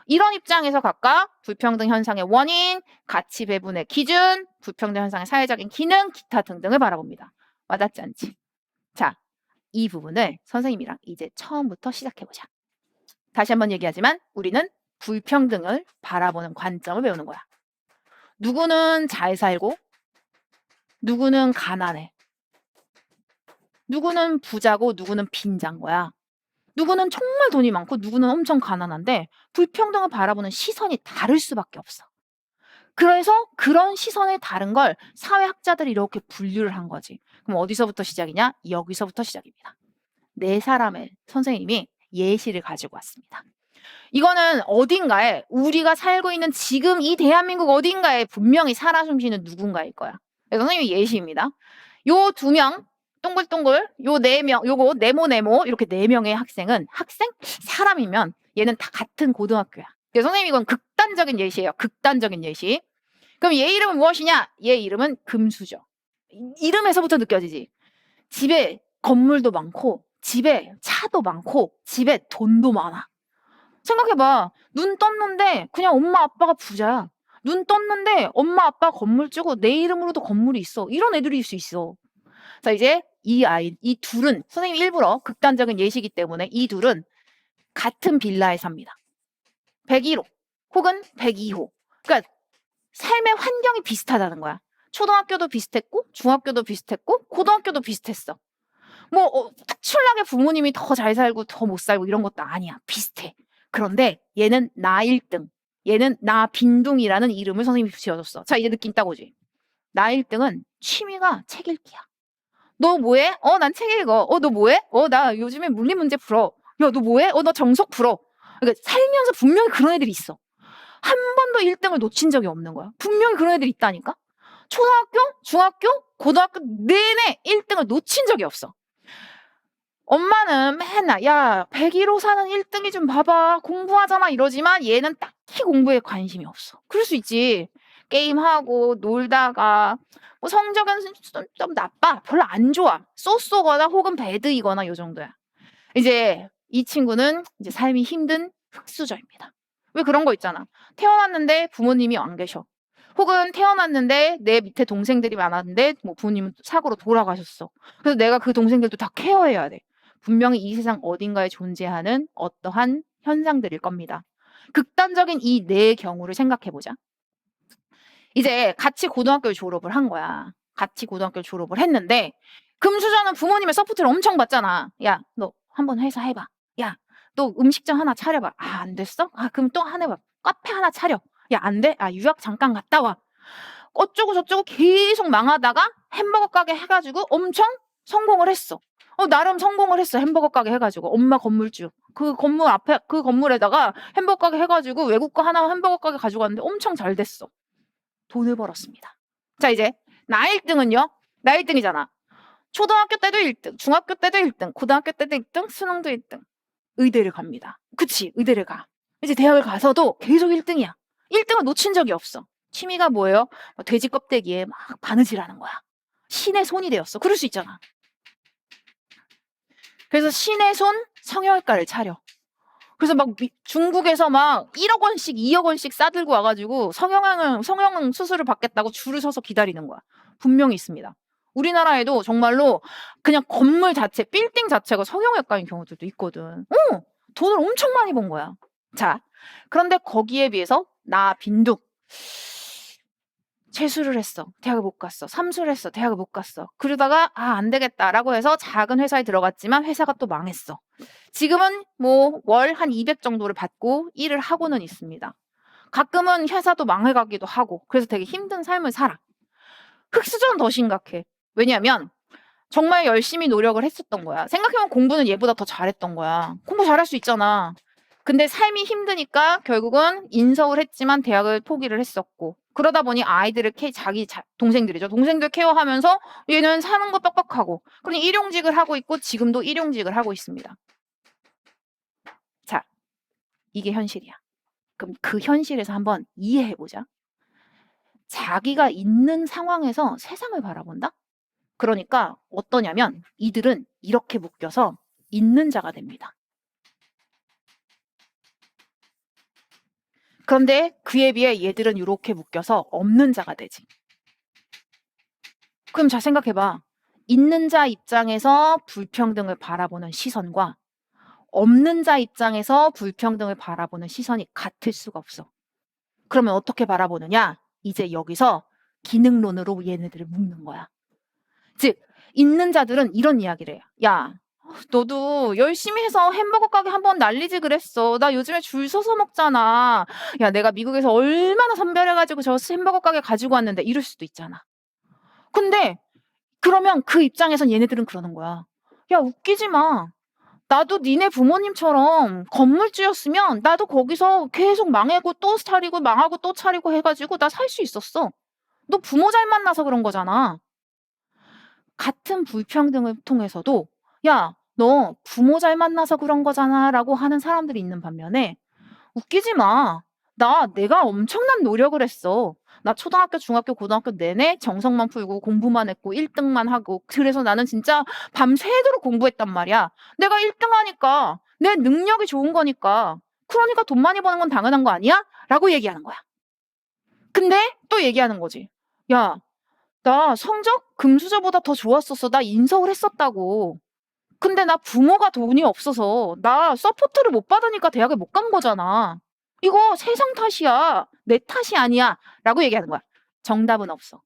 이런 입장에서 각각 불평등 현상의 원인, 가치 배분의 기준, 불평등 현상의 사회적인 기능, 기타 등등을 바라봅니다. 와닿지 않지? 자, 이 부분을 선생님이랑 이제 처음부터 시작해보자. 다시 한번 얘기하지만 우리는 불평등을 바라보는 관점을 배우는 거야. 누구는 잘 살고 누구는 가난해. 누구는 부자고 누구는 빈자인 거야. 누구는 정말 돈이 많고 누구는 엄청 가난한데 불평등을 바라보는 시선이 다를 수밖에 없어. 그래서 그런 시선의 다른 걸 사회학자들이 이렇게 분류를 한 거지. 그럼 어디서부터 시작이냐? 여기서부터 시작입니다. 네 사람의 선생님이 예시를 가지고 왔습니다. 이거는 어딘가에 우리가 살고 있는 지금 이 대한민국 어딘가에 분명히 살아 숨쉬는 누군가일 거야. 선생님이 예시입니다. 요 2명 동글동글 요 4명 요거 네모 이렇게 4명의 학생은 사람이면 얘는 다 같은 고등학교야. 선생님 이건 극단적인 예시예요. 극단적인 예시. 그럼 얘 이름은 무엇이냐? 얘 이름은 금수저. 이름에서부터 느껴지지. 집에 건물도 많고 집에 차도 많고 집에 돈도 많아. 생각해봐. 눈 떴는데 그냥 엄마 아빠가 부자야. 눈 떴는데 엄마 아빠 건물 주고 내 이름으로도 건물이 있어. 이런 애들일 수 있어. 자, 이제 이 둘은 선생님이 일부러 극단적인 예시이기 때문에 이 둘은 같은 빌라에 삽니다. 101호 혹은 102호. 그러니까 삶의 환경이 비슷하다는 거야. 초등학교도 비슷했고 중학교도 비슷했고 고등학교도 비슷했어. 특출나게 부모님이 더 잘 살고 더 못 살고 이런 것도 아니야. 비슷해. 그런데 얘는 나 1등, 얘는 나 빈둥이라는 이름을 선생님이 지어줬어. 자, 이제 느낌 딱 오지? 나 1등은 취미가 책 읽기야. 너 뭐해? 난 책 읽어. 너 뭐해? 나 요즘에 물리 문제 풀어. 야, 너 뭐해? 너 정석 풀어. 그러니까 살면서 분명히 그런 애들이 있어. 한 번도 1등을 놓친 적이 없는 거야. 분명히 그런 애들이 있다니까? 초등학교, 중학교, 고등학교 내내 1등을 놓친 적이 없어. 엄마는 맨날 101호 사는 1등이 좀 봐봐. 공부하잖아 이러지만 얘는 딱히 공부에 관심이 없어. 그럴 수 있지. 게임하고 놀다가 성적은 좀 나빠. 별로 안 좋아. 쏘쏘거나 혹은 배드이거나 요 정도야. 이제 이 친구는 이제 삶이 힘든 흙수저입니다. 왜 그런 거 있잖아. 태어났는데 부모님이 안 계셔. 혹은 태어났는데 내 밑에 동생들이 많았는데 뭐 부모님은 사고로 돌아가셨어. 그래서 내가 그 동생들도 다 케어해야 돼. 분명히 이 세상 어딘가에 존재하는 어떠한 현상들일 겁니다. 극단적인 이 네 경우를 생각해 보자. 이제 같이 고등학교를 졸업을 한 거야. 같이 고등학교를 졸업을 했는데 금수저는 부모님의 서포트를 엄청 받잖아. 야, 너 한번 회사 해봐. 야, 너 음식점 하나 차려봐. 아, 안 됐어? 아, 그럼 또 하나 해봐. 카페 하나 차려. 야, 안 돼? 아, 유학 잠깐 갔다 와. 어쩌고 저쩌고 계속 망하다가 햄버거 가게 해가지고 엄청 성공을 했어. 나름 성공을 했어. 햄버거 가게 해가지고. 엄마 건물주. 그 건물 앞에, 그 건물에다가 햄버거 가게 해가지고 외국 거 하나 햄버거 가게 가지고 왔는데 엄청 잘 됐어. 돈을 벌었습니다. 자, 이제 나 1등은요? 나 1등이잖아. 초등학교 때도 1등, 중학교 때도 1등, 고등학교 때도 1등, 수능도 1등. 의대를 갑니다. 그치, 의대를 가. 이제 대학을 가서도 계속 1등이야. 1등을 놓친 적이 없어. 취미가 뭐예요? 돼지 껍데기에 막 바느질하는 거야. 신의 손이 되었어. 그럴 수 있잖아. 그래서 신의 손 성형외과를 차려. 그래서 막 중국에서 막 1억 원씩, 2억 원씩 싸들고 와가지고 성형 수술을 받겠다고 줄을 서서 기다리는 거야. 분명히 있습니다. 우리나라에도 정말로 그냥 건물 자체, 빌딩 자체가 성형외과인 경우들도 있거든. 돈을 엄청 많이 번 거야. 자, 그런데 거기에 비해서 나 빈둥 재수를 했어. 대학을 못 갔어. 삼수를 했어. 대학을 못 갔어. 그러다가 안 되겠다라고 해서 작은 회사에 들어갔지만 회사가 또 망했어. 지금은 뭐 월 한 200 정도를 받고 일을 하고는 있습니다. 가끔은 회사도 망해가기도 하고 그래서 되게 힘든 삶을 살아. 흑수저는 더 심각해. 왜냐면 정말 열심히 노력을 했었던 거야. 생각해보면 공부는 얘보다 더 잘했던 거야. 공부 잘할 수 있잖아. 근데 삶이 힘드니까 결국은 인서울 했지만 대학을 포기를 했었고 그러다 보니 아이들을 자기 동생들이죠. 동생들 케어하면서 얘는 사는 거 빡빡하고 그러니 일용직을 하고 있고 지금도 일용직을 하고 있습니다. 자, 이게 현실이야. 그럼 그 현실에서 한번 이해해보자. 자기가 있는 상황에서 세상을 바라본다? 그러니까 어떠냐면 이들은 이렇게 묶여서 있는 자가 됩니다. 그런데 그에 비해 얘들은 이렇게 묶여서 없는 자가 되지. 그럼 잘 생각해봐. 있는 자 입장에서 불평등을 바라보는 시선과 없는 자 입장에서 불평등을 바라보는 시선이 같을 수가 없어. 그러면 어떻게 바라보느냐? 이제 여기서 기능론으로 얘네들을 묶는 거야. 즉, 있는 자들은 이런 이야기를 해요. 야, 너도 열심히 해서 햄버거 가게 한번 날리지 그랬어. 나 요즘에 줄 서서 먹잖아. 야, 내가 미국에서 얼마나 선별해가지고 저 햄버거 가게 가지고 왔는데 이럴 수도 있잖아. 근데 그러면 그 입장에선 얘네들은 그러는 거야. 야, 웃기지 마. 나도 니네 부모님처럼 건물주였으면 나도 거기서 계속 망하고 또 차리고 망하고 또 차리고 해가지고 나 살 수 있었어. 너 부모 잘 만나서 그런 거잖아. 같은 불평등을 통해서도 야, 너 부모 잘 만나서 그런 거잖아 라고 하는 사람들이 있는 반면에 웃기지 마. 내가 엄청난 노력을 했어. 나 초등학교, 중학교, 고등학교 내내 정성만 풀고 공부만 했고 1등만 하고 그래서 나는 진짜 밤새도록 공부했단 말이야. 내가 1등 하니까 내 능력이 좋은 거니까 그러니까 돈 많이 버는 건 당연한 거 아니야? 라고 얘기하는 거야. 근데 또 얘기하는 거지. 야, 나 성적 금수저보다 더 좋았었어. 나 인서울 했었다고. 근데 나 부모가 돈이 없어서 나 서포트를 못 받으니까 대학을 못 간 거잖아. 이거 세상 탓이야. 내 탓이 아니야. 라고 얘기하는 거야. 정답은 없어.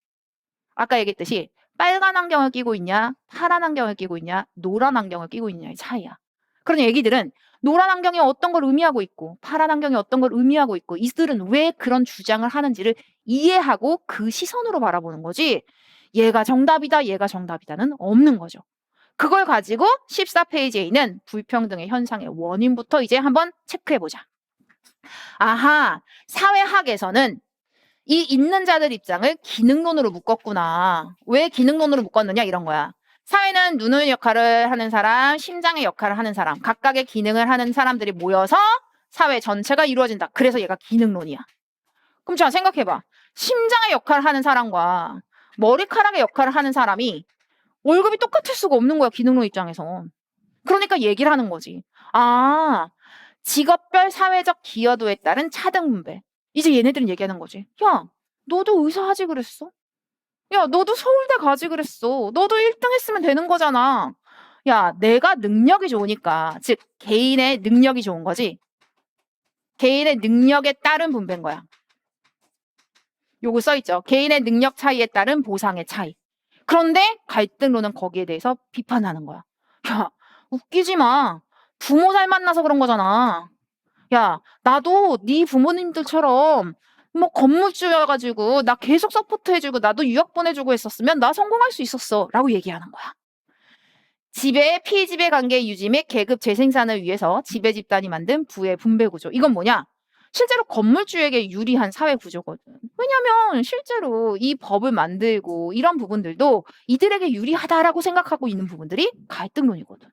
아까 얘기했듯이 빨간 안경을 끼고 있냐, 파란 안경을 끼고 있냐, 노란 안경을 끼고 있냐의 차이야. 그런 얘기들은 노란 안경이 어떤 걸 의미하고 있고 파란 안경이 어떤 걸 의미하고 있고 이들은 왜 그런 주장을 하는지를 이해하고 그 시선으로 바라보는 거지 얘가 정답이다, 얘가 정답이다는 없는 거죠. 그걸 가지고 14페이지에 있는 불평등의 현상의 원인부터 이제 한번 체크해보자. 아하, 사회학에서는 이 있는 자들 입장을 기능론으로 묶었구나. 왜 기능론으로 묶었느냐 이런 거야. 사회는 눈의 역할을 하는 사람, 심장의 역할을 하는 사람, 각각의 기능을 하는 사람들이 모여서 사회 전체가 이루어진다. 그래서 얘가 기능론이야. 그럼 자 생각해봐. 심장의 역할을 하는 사람과 머리카락의 역할을 하는 사람이 월급이 똑같을 수가 없는 거야. 기능론 입장에서. 그러니까 얘기를 하는 거지. 직업별 사회적 기여도에 따른 차등 분배. 이제 얘네들은 얘기하는 거지. 야, 너도 의사 하지 그랬어? 야, 너도 서울대 가지 그랬어. 너도 1등 했으면 되는 거잖아. 야, 내가 능력이 좋으니까, 즉, 개인의 능력이 좋은 거지. 개인의 능력에 따른 분배인 거야. 요거 써있죠. 개인의 능력 차이에 따른 보상의 차이. 그런데 갈등론은 거기에 대해서 비판하는 거야. 야, 웃기지 마. 부모 잘 만나서 그런 거잖아. 야, 나도 네 부모님들처럼 뭐 건물주여가지고 나 계속 서포트해주고 나도 유학 보내주고 했었으면 나 성공할 수 있었어. 라고 얘기하는 거야. 지배, 피지배 관계 유지 및 계급 재생산을 위해서 지배 집단이 만든 부의 분배 구조. 이건 뭐냐? 실제로 건물주에게 유리한 사회 구조거든. 왜냐면 실제로 이 법을 만들고 이런 부분들도 이들에게 유리하다라고 생각하고 있는 부분들이 갈등론이거든.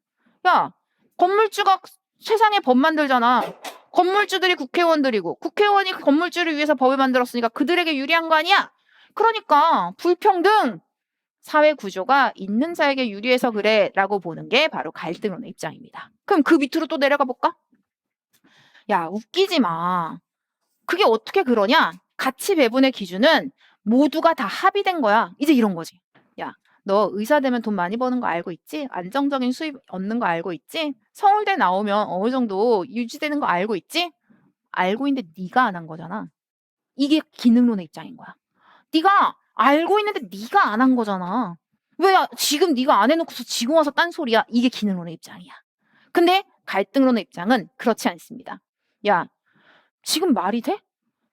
야, 건물주가 세상에 법 만들잖아. 건물주들이 국회의원들이고 국회의원이 건물주를 위해서 법을 만들었으니까 그들에게 유리한 거 아니야? 그러니까 불평등, 사회 구조가 있는 자에게 유리해서 그래 라고 보는 게 바로 갈등론의 입장입니다. 그럼 그 밑으로 또 내려가 볼까? 야, 웃기지 마. 그게 어떻게 그러냐? 가치 배분의 기준은 모두가 다 합의된 거야. 이제 이런 거지. 야, 너 의사 되면 돈 많이 버는 거 알고 있지? 안정적인 수입 얻는 거 알고 있지? 서울대 나오면 어느 정도 유지되는 거 알고 있지? 알고 있는데 네가 안 한 거잖아. 이게 기능론의 입장인 거야. 네가 알고 있는데 네가 안 한 거잖아. 왜 지금 네가 안 해놓고서 지금 와서 딴소리야? 이게 기능론의 입장이야. 근데 갈등론의 입장은 그렇지 않습니다. 야, 지금 말이 돼?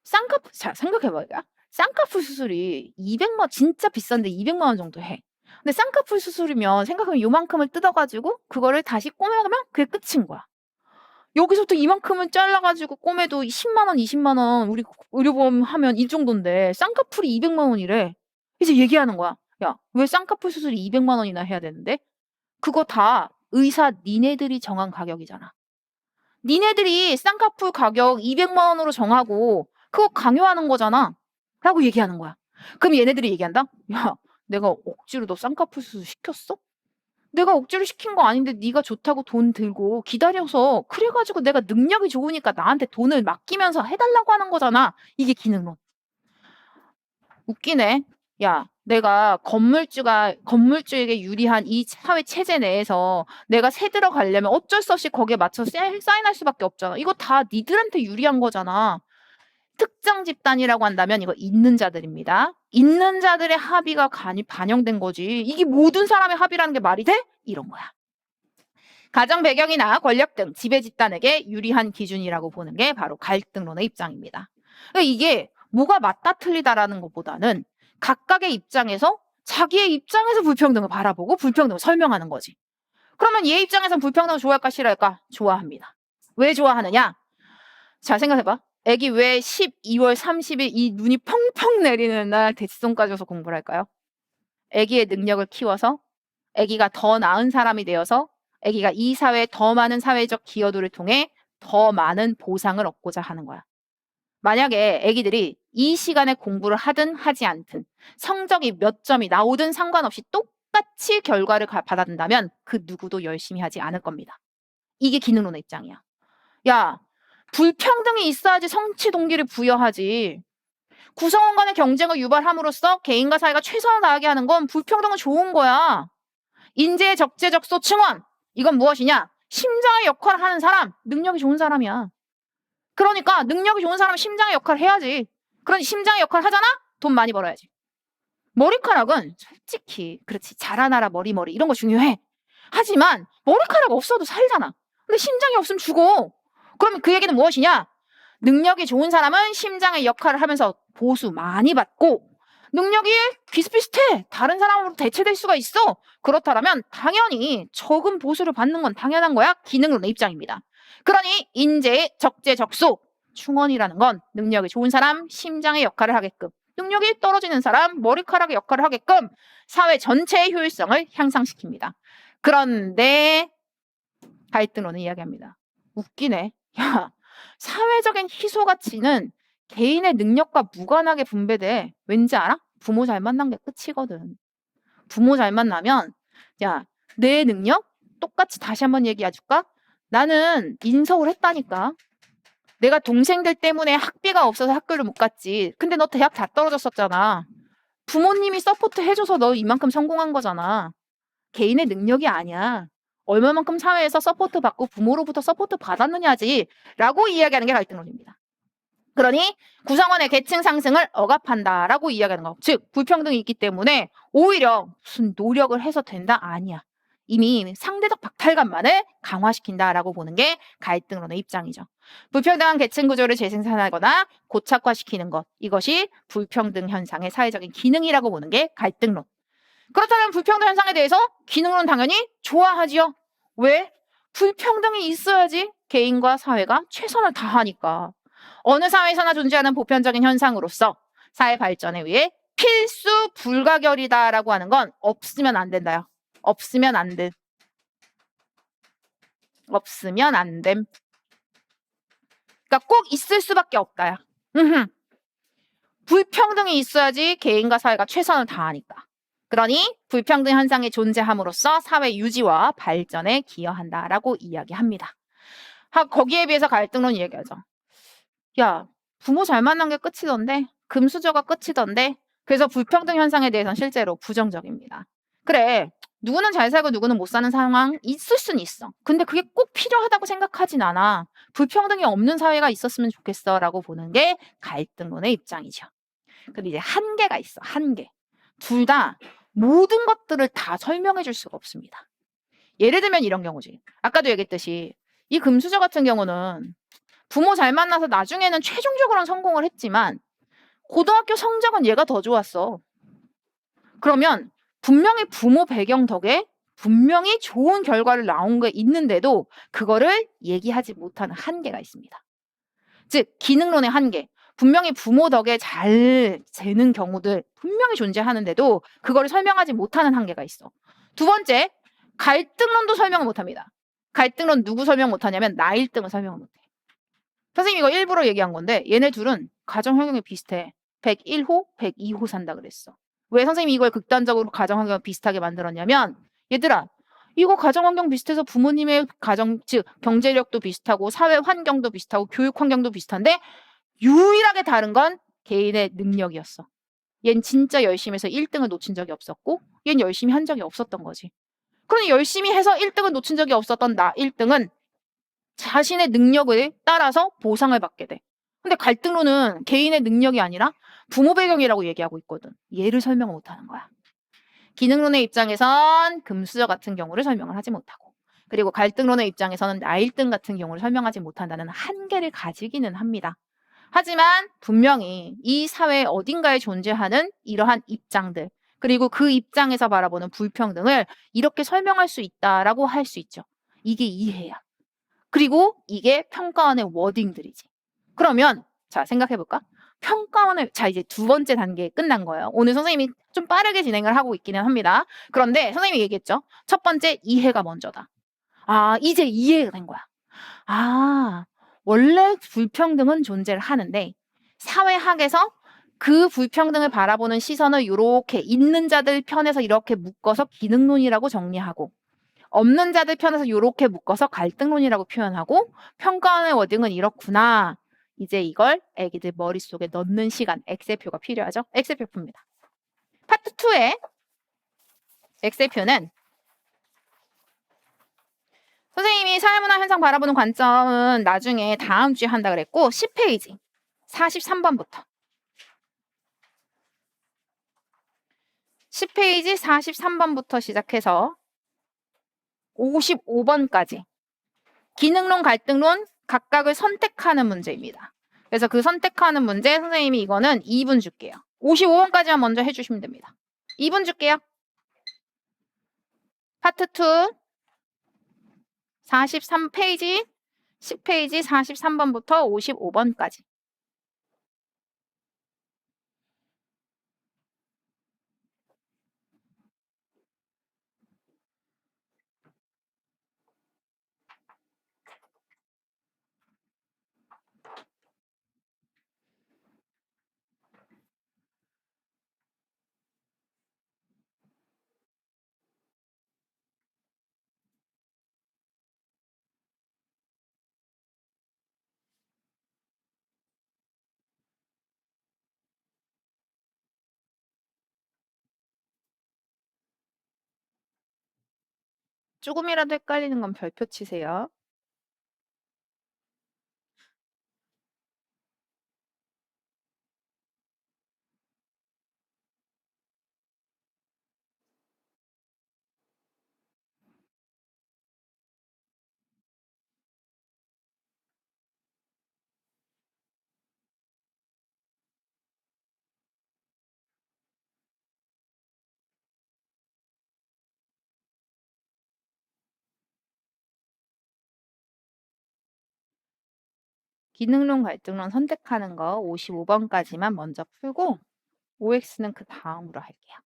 쌍꺼풀, 자, 생각해봐요. 쌍꺼풀 수술이 200만, 진짜 비싼데 200만 원 정도 해. 근데 쌍꺼풀 수술이면 생각하면 요만큼을 뜯어가지고 그거를 다시 꼬매가면 그게 끝인 거야. 여기서부터 이만큼을 잘라가지고 꼬매도 10만 원, 20만 원 우리 의료보험 하면 이 정도인데 쌍꺼풀이 200만 원이래. 이제 얘기하는 거야. 야, 왜 쌍꺼풀 수술이 200만 원이나 해야 되는데? 그거 다 의사 니네들이 정한 가격이잖아. 니네들이 쌍꺼풀 가격 200만 원으로 정하고 그거 강요하는 거잖아. 라고 얘기하는 거야. 그럼 얘네들이 얘기한다? 야, 내가 억지로 너 쌍꺼풀 수술 시켰어? 내가 억지로 시킨 거 아닌데 네가 좋다고 돈 들고 기다려서 그래가지고 내가 능력이 좋으니까 나한테 돈을 맡기면서 해달라고 하는 거잖아. 이게 기능론. 웃기네. 야, 내가 건물주에게 유리한 이 사회 체제 내에서 내가 새 들어가려면 어쩔 수 없이 거기에 맞춰서 사인할 수밖에 없잖아. 이거 다 니들한테 유리한 거잖아. 특정 집단이라고 한다면 이거 있는 자들입니다. 있는 자들의 합의가 반영된 거지. 이게 모든 사람의 합의라는 게 말이 돼? 이런 거야. 가정 배경이나 권력 등 지배 집단에게 유리한 기준이라고 보는 게 바로 갈등론의 입장입니다. 그러니까 이게 뭐가 맞다 틀리다라는 것보다는 각각의 입장에서 자기의 입장에서 불평등을 바라보고 불평등을 설명하는 거지. 그러면 얘 입장에서는 불평등을 좋아할까 싫어할까? 좋아합니다. 왜 좋아하느냐? 자, 생각해봐. 애기 왜 12월 30일 이 눈이 펑펑 내리는 날 대치동까지 와서 공부를 할까요? 애기의 능력을 키워서 애기가 더 나은 사람이 되어서 애기가 이 사회에 더 많은 사회적 기여도를 통해 더 많은 보상을 얻고자 하는 거야. 만약에 애기들이 이 시간에 공부를 하든 하지 않든 성적이 몇 점이 나오든 상관없이 똑같이 결과를 받아든다면 그 누구도 열심히 하지 않을 겁니다. 이게 기능론의 입장이야. 야, 불평등이 있어야지 성취 동기를 부여하지. 구성원 간의 경쟁을 유발함으로써 개인과 사회가 최선을 다하게 하는 건 불평등은 좋은 거야. 인재, 적재, 적소, 층원. 이건 무엇이냐? 심장의 역할을 하는 사람, 능력이 좋은 사람이야. 그러니까 능력이 좋은 사람은 심장의 역할을 해야지. 그러니 심장의 역할을 하잖아? 돈 많이 벌어야지. 머리카락은 솔직히 그렇지. 자라나라 머리 이런 거 중요해. 하지만 머리카락 없어도 살잖아. 근데 심장이 없으면 죽어. 그러면 그 얘기는 무엇이냐? 능력이 좋은 사람은 심장의 역할을 하면서 보수 많이 받고 능력이 비슷비슷해. 다른 사람으로 대체될 수가 있어. 그렇다면 당연히 적은 보수를 받는 건 당연한 거야. 기능론의 입장입니다. 그러니 인재, 적재, 적소, 충원이라는 건 능력이 좋은 사람, 심장의 역할을 하게끔 능력이 떨어지는 사람, 머리카락의 역할을 하게끔 사회 전체의 효율성을 향상시킵니다. 그런데 갈등론은 이야기합니다. 웃기네. 야, 사회적인 희소 가치는 개인의 능력과 무관하게 분배돼. 왠지 알아? 부모 잘 만난 게 끝이거든. 부모 잘 만나면 야, 내 능력 똑같이 다시 한번 얘기해 줄까? 나는 인서울 했다니까. 내가 동생들 때문에 학비가 없어서 학교를 못 갔지. 근데 너 대학 다 떨어졌었잖아. 부모님이 서포트 해줘서 너 이만큼 성공한 거잖아. 개인의 능력이 아니야. 얼마만큼 사회에서 서포트 받고 부모로부터 서포트 받았느냐지 라고 이야기하는 게 갈등론입니다. 그러니 구성원의 계층 상승을 억압한다라고 이야기하는 거. 즉 불평등이 있기 때문에 오히려 무슨 노력을 해서 된다? 아니야. 이미 상대적 박탈감만을 강화시킨다라고 보는 게 갈등론의 입장이죠. 불평등한 계층 구조를 재생산하거나 고착화시키는 것. 이것이 불평등 현상의 사회적인 기능이라고 보는 게 갈등론. 그렇다면 불평등 현상에 대해서 기능론 당연히 좋아하지요. 왜? 불평등이 있어야지 개인과 사회가 최선을 다하니까. 어느 사회에서나 존재하는 보편적인 현상으로서 사회 발전에 의해 필수 불가결이다라고 하는 건 없으면 안 된다요. 없으면 안 돼. 없으면 안 됨. 그러니까 꼭 있을 수밖에 없다야. 불평등이 있어야지 개인과 사회가 최선을 다하니까. 그러니 불평등 현상이 존재함으로써 사회 유지와 발전에 기여한다라고 이야기합니다. 거기에 비해서 갈등론 얘기하죠. 야, 부모 잘 만난 게 끝이던데, 금수저가 끝이던데, 그래서 불평등 현상에 대해서는 실제로 부정적입니다. 그래, 누구는 잘 살고 누구는 못 사는 상황 있을 수는 있어. 근데 그게 꼭 필요하다고 생각하진 않아. 불평등이 없는 사회가 있었으면 좋겠어라고 보는 게 갈등론의 입장이죠. 근데 이제 한계가 있어, 한계. 둘 다 모든 것들을 다 설명해 줄 수가 없습니다. 예를 들면 이런 경우지. 아까도 얘기했듯이 이 금수저 같은 경우는 부모 잘 만나서 나중에는 최종적으로는 성공을 했지만 고등학교 성적은 얘가 더 좋았어. 그러면 분명히 부모 배경 덕에 분명히 좋은 결과를 나온 게 있는데도 그거를 얘기하지 못하는 한계가 있습니다. 즉 기능론의 한계. 분명히 부모 덕에 잘 되는 경우들 분명히 존재하는데도 그거를 설명하지 못하는 한계가 있어. 두 번째, 갈등론도 설명을 못합니다. 갈등론 누구 설명 못하냐면 나 1등을 설명을 못해. 선생님 이거 일부러 얘기한 건데 얘네 둘은 가정 환경이 비슷해. 101호, 102호 산다 그랬어. 왜 선생님이 이걸 극단적으로 가정 환경을 비슷하게 만들었냐면 얘들아 이거 가정 환경 비슷해서 부모님의 가정 즉 경제력도 비슷하고 사회 환경도 비슷하고 교육 환경도 비슷한데 유일하게 다른 건 개인의 능력이었어. 얜 진짜 열심히 해서 1등을 놓친 적이 없었고 얜 열심히 한 적이 없었던 거지. 그러니 열심히 해서 1등을 놓친 적이 없었던 나 1등은 자신의 능력을 따라서 보상을 받게 돼. 근데 갈등론은 개인의 능력이 아니라 부모 배경이라고 얘기하고 있거든. 얘를 설명을 못하는 거야. 기능론의 입장에선 금수저 같은 경우를 설명을 하지 못하고 그리고 갈등론의 입장에서는 나 1등 같은 경우를 설명하지 못한다는 한계를 가지기는 합니다. 하지만 분명히 이 사회 어딘가에 존재하는 이러한 입장들 그리고 그 입장에서 바라보는 불평등을 이렇게 설명할 수 있다라고 할 수 있죠. 이게 이해야. 그리고 이게 평가원의 워딩들이지. 그러면 자 생각해볼까? 평가원을 자 이제 두 번째 단계 끝난 거예요. 오늘 선생님이 좀 빠르게 진행을 하고 있기는 합니다. 그런데 선생님이 얘기했죠. 첫 번째 이해가 먼저다. 아 이제 이해가 된 거야. 아 원래 불평등은 존재를 하는데 사회학에서 그 불평등을 바라보는 시선을 이렇게 있는 자들 편에서 이렇게 묶어서 기능론이라고 정리하고 없는 자들 편에서 이렇게 묶어서 갈등론이라고 표현하고 평가원의 워딩은 이렇구나. 이제 이걸 애기들 머릿속에 넣는 시간, 엑셀표가 필요하죠. 엑셀표 풉니다. 파트 2의 엑셀표는 선생님이 사회문화 현상 바라보는 관점은 나중에 다음 주에 한다 그랬고 10페이지 43번부터 10페이지 43번부터 시작해서 55번까지 기능론, 갈등론 각각을 선택하는 문제입니다. 그래서 그 선택하는 문제 선생님이 이거는 2분 줄게요. 55번까지만 먼저 해주시면 됩니다. 2분 줄게요. 파트 2 43페이지 10페이지 43번부터 55번까지 조금이라도 헷갈리는 건 별표 치세요. 기능론, 갈등론 선택하는 거 55번까지만 먼저 풀고 OX는 그 다음으로 할게요.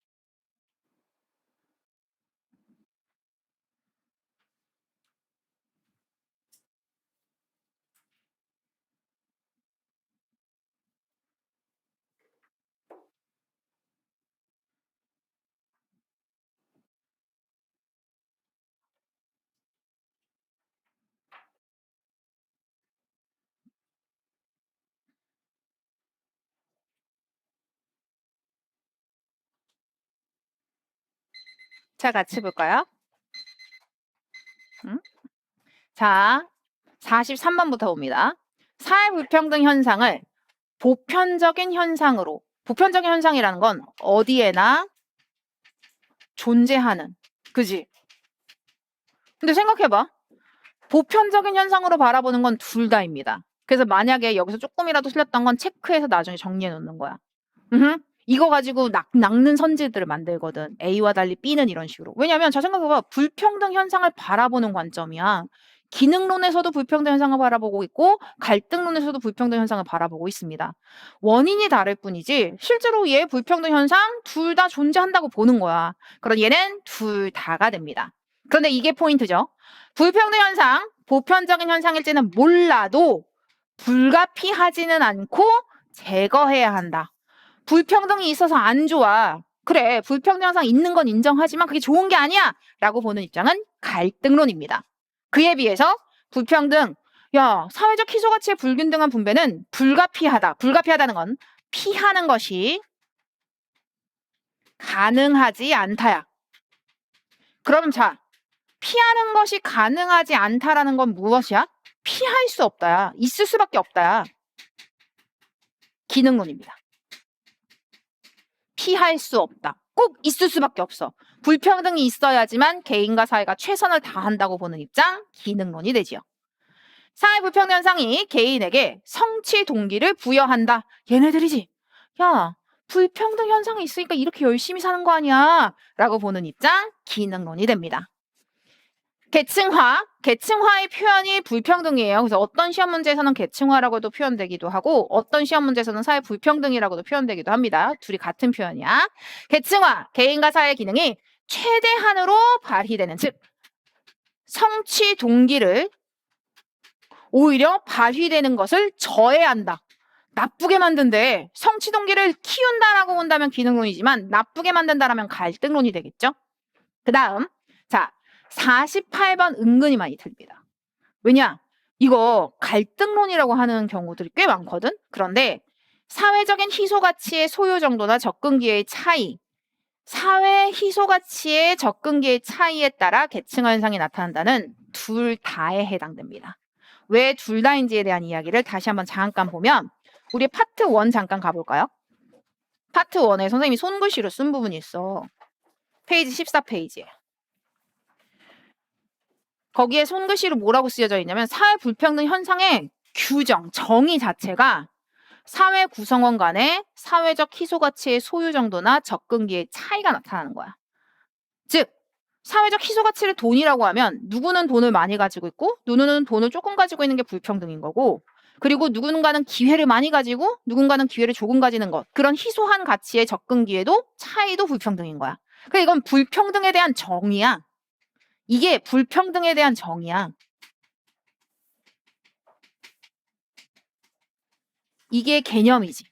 자, 같이 볼까요? 자, 43번부터 봅니다. 사회 불평등 현상을 보편적인 현상으로, 보편적인 현상이라는 건 어디에나 존재하는, 그지? 근데 생각해봐. 보편적인 현상으로 바라보는 건 둘 다입니다. 그래서 만약에 여기서 조금이라도 틀렸던 건 체크해서 나중에 정리해 놓는 거야. 이거 가지고 낚는 선지들을 만들거든. A와 달리 B는 이런 식으로. 왜냐면 자 생각해봐. 불평등 현상을 바라보는 관점이야. 기능론에서도 불평등 현상을 바라보고 있고 갈등론에서도 불평등 현상을 바라보고 있습니다. 원인이 다를 뿐이지 실제로 얘 불평등 현상 둘 다 존재한다고 보는 거야. 그럼 얘는 둘 다가 됩니다. 그런데 이게 포인트죠. 불평등 현상, 보편적인 현상일지는 몰라도 불가피하지는 않고 제거해야 한다. 불평등이 있어서 안 좋아. 그래, 불평등 현상 있는 건 인정하지만 그게 좋은 게 아니야! 라고 보는 입장은 갈등론입니다. 그에 비해서 불평등, 야, 사회적 희소가치의 불균등한 분배는 불가피하다. 불가피하다는 건 피하는 것이 가능하지 않다야. 그럼 자, 피하는 것이 가능하지 않다라는 건 무엇이야? 피할 수 없다야. 있을 수밖에 없다야. 기능론입니다. 피할 수 없다. 꼭 있을 수밖에 없어. 불평등이 있어야지만 개인과 사회가 최선을 다한다고 보는 입장, 기능론이 되지요. 사회 불평등 현상이 개인에게 성취 동기를 부여한다. 얘네들이지. 야, 불평등 현상이 있으니까 이렇게 열심히 사는 거 아니야? 라고 보는 입장, 기능론이 됩니다. 계층화의 표현이 불평등이에요. 그래서 어떤 시험 문제에서는 계층화라고도 표현되기도 하고 어떤 시험 문제에서는 사회 불평등이라고도 표현되기도 합니다. 둘이 같은 표현이야. 계층화, 개인과 사회 기능이 최대한으로 발휘되는, 즉 성취 동기를 오히려 발휘되는 것을 저해한다. 나쁘게 만든데 성취 동기를 키운다라고 본다면 기능론이지만 나쁘게 만든다라면 갈등론이 되겠죠. 그 다음, 자 48번 은근히 많이 틀립니다. 왜냐? 이거 갈등론이라고 하는 경우들이 꽤 많거든? 그런데 사회적인 희소가치의 소요 정도나 접근기회의 차이, 사회 희소가치의 접근기회의 차이에 따라 계층화 현상이 나타난다는 둘 다에 해당됩니다. 왜 둘 다인지에 대한 이야기를 다시 한번 잠깐 보면 우리 파트 1 잠깐 가볼까요? 파트 1에 선생님이 손글씨로 쓴 부분이 있어. 페이지 14페이지에. 거기에 손글씨로 뭐라고 쓰여져 있냐면 사회 불평등 현상의 규정, 정의 자체가 사회 구성원 간의 사회적 희소가치의 소유 정도나 접근기의 차이가 나타나는 거야. 즉 사회적 희소가치를 돈이라고 하면 누구는 돈을 많이 가지고 있고 누구는 돈을 조금 가지고 있는 게 불평등인 거고 그리고 누군가는 기회를 많이 가지고 누군가는 기회를 조금 가지는 것 그런 희소한 가치의 접근기에도 차이도 불평등인 거야. 그러니까 이건 불평등에 대한 정의야. 이게 불평등에 대한 정의야. 이게 개념이지.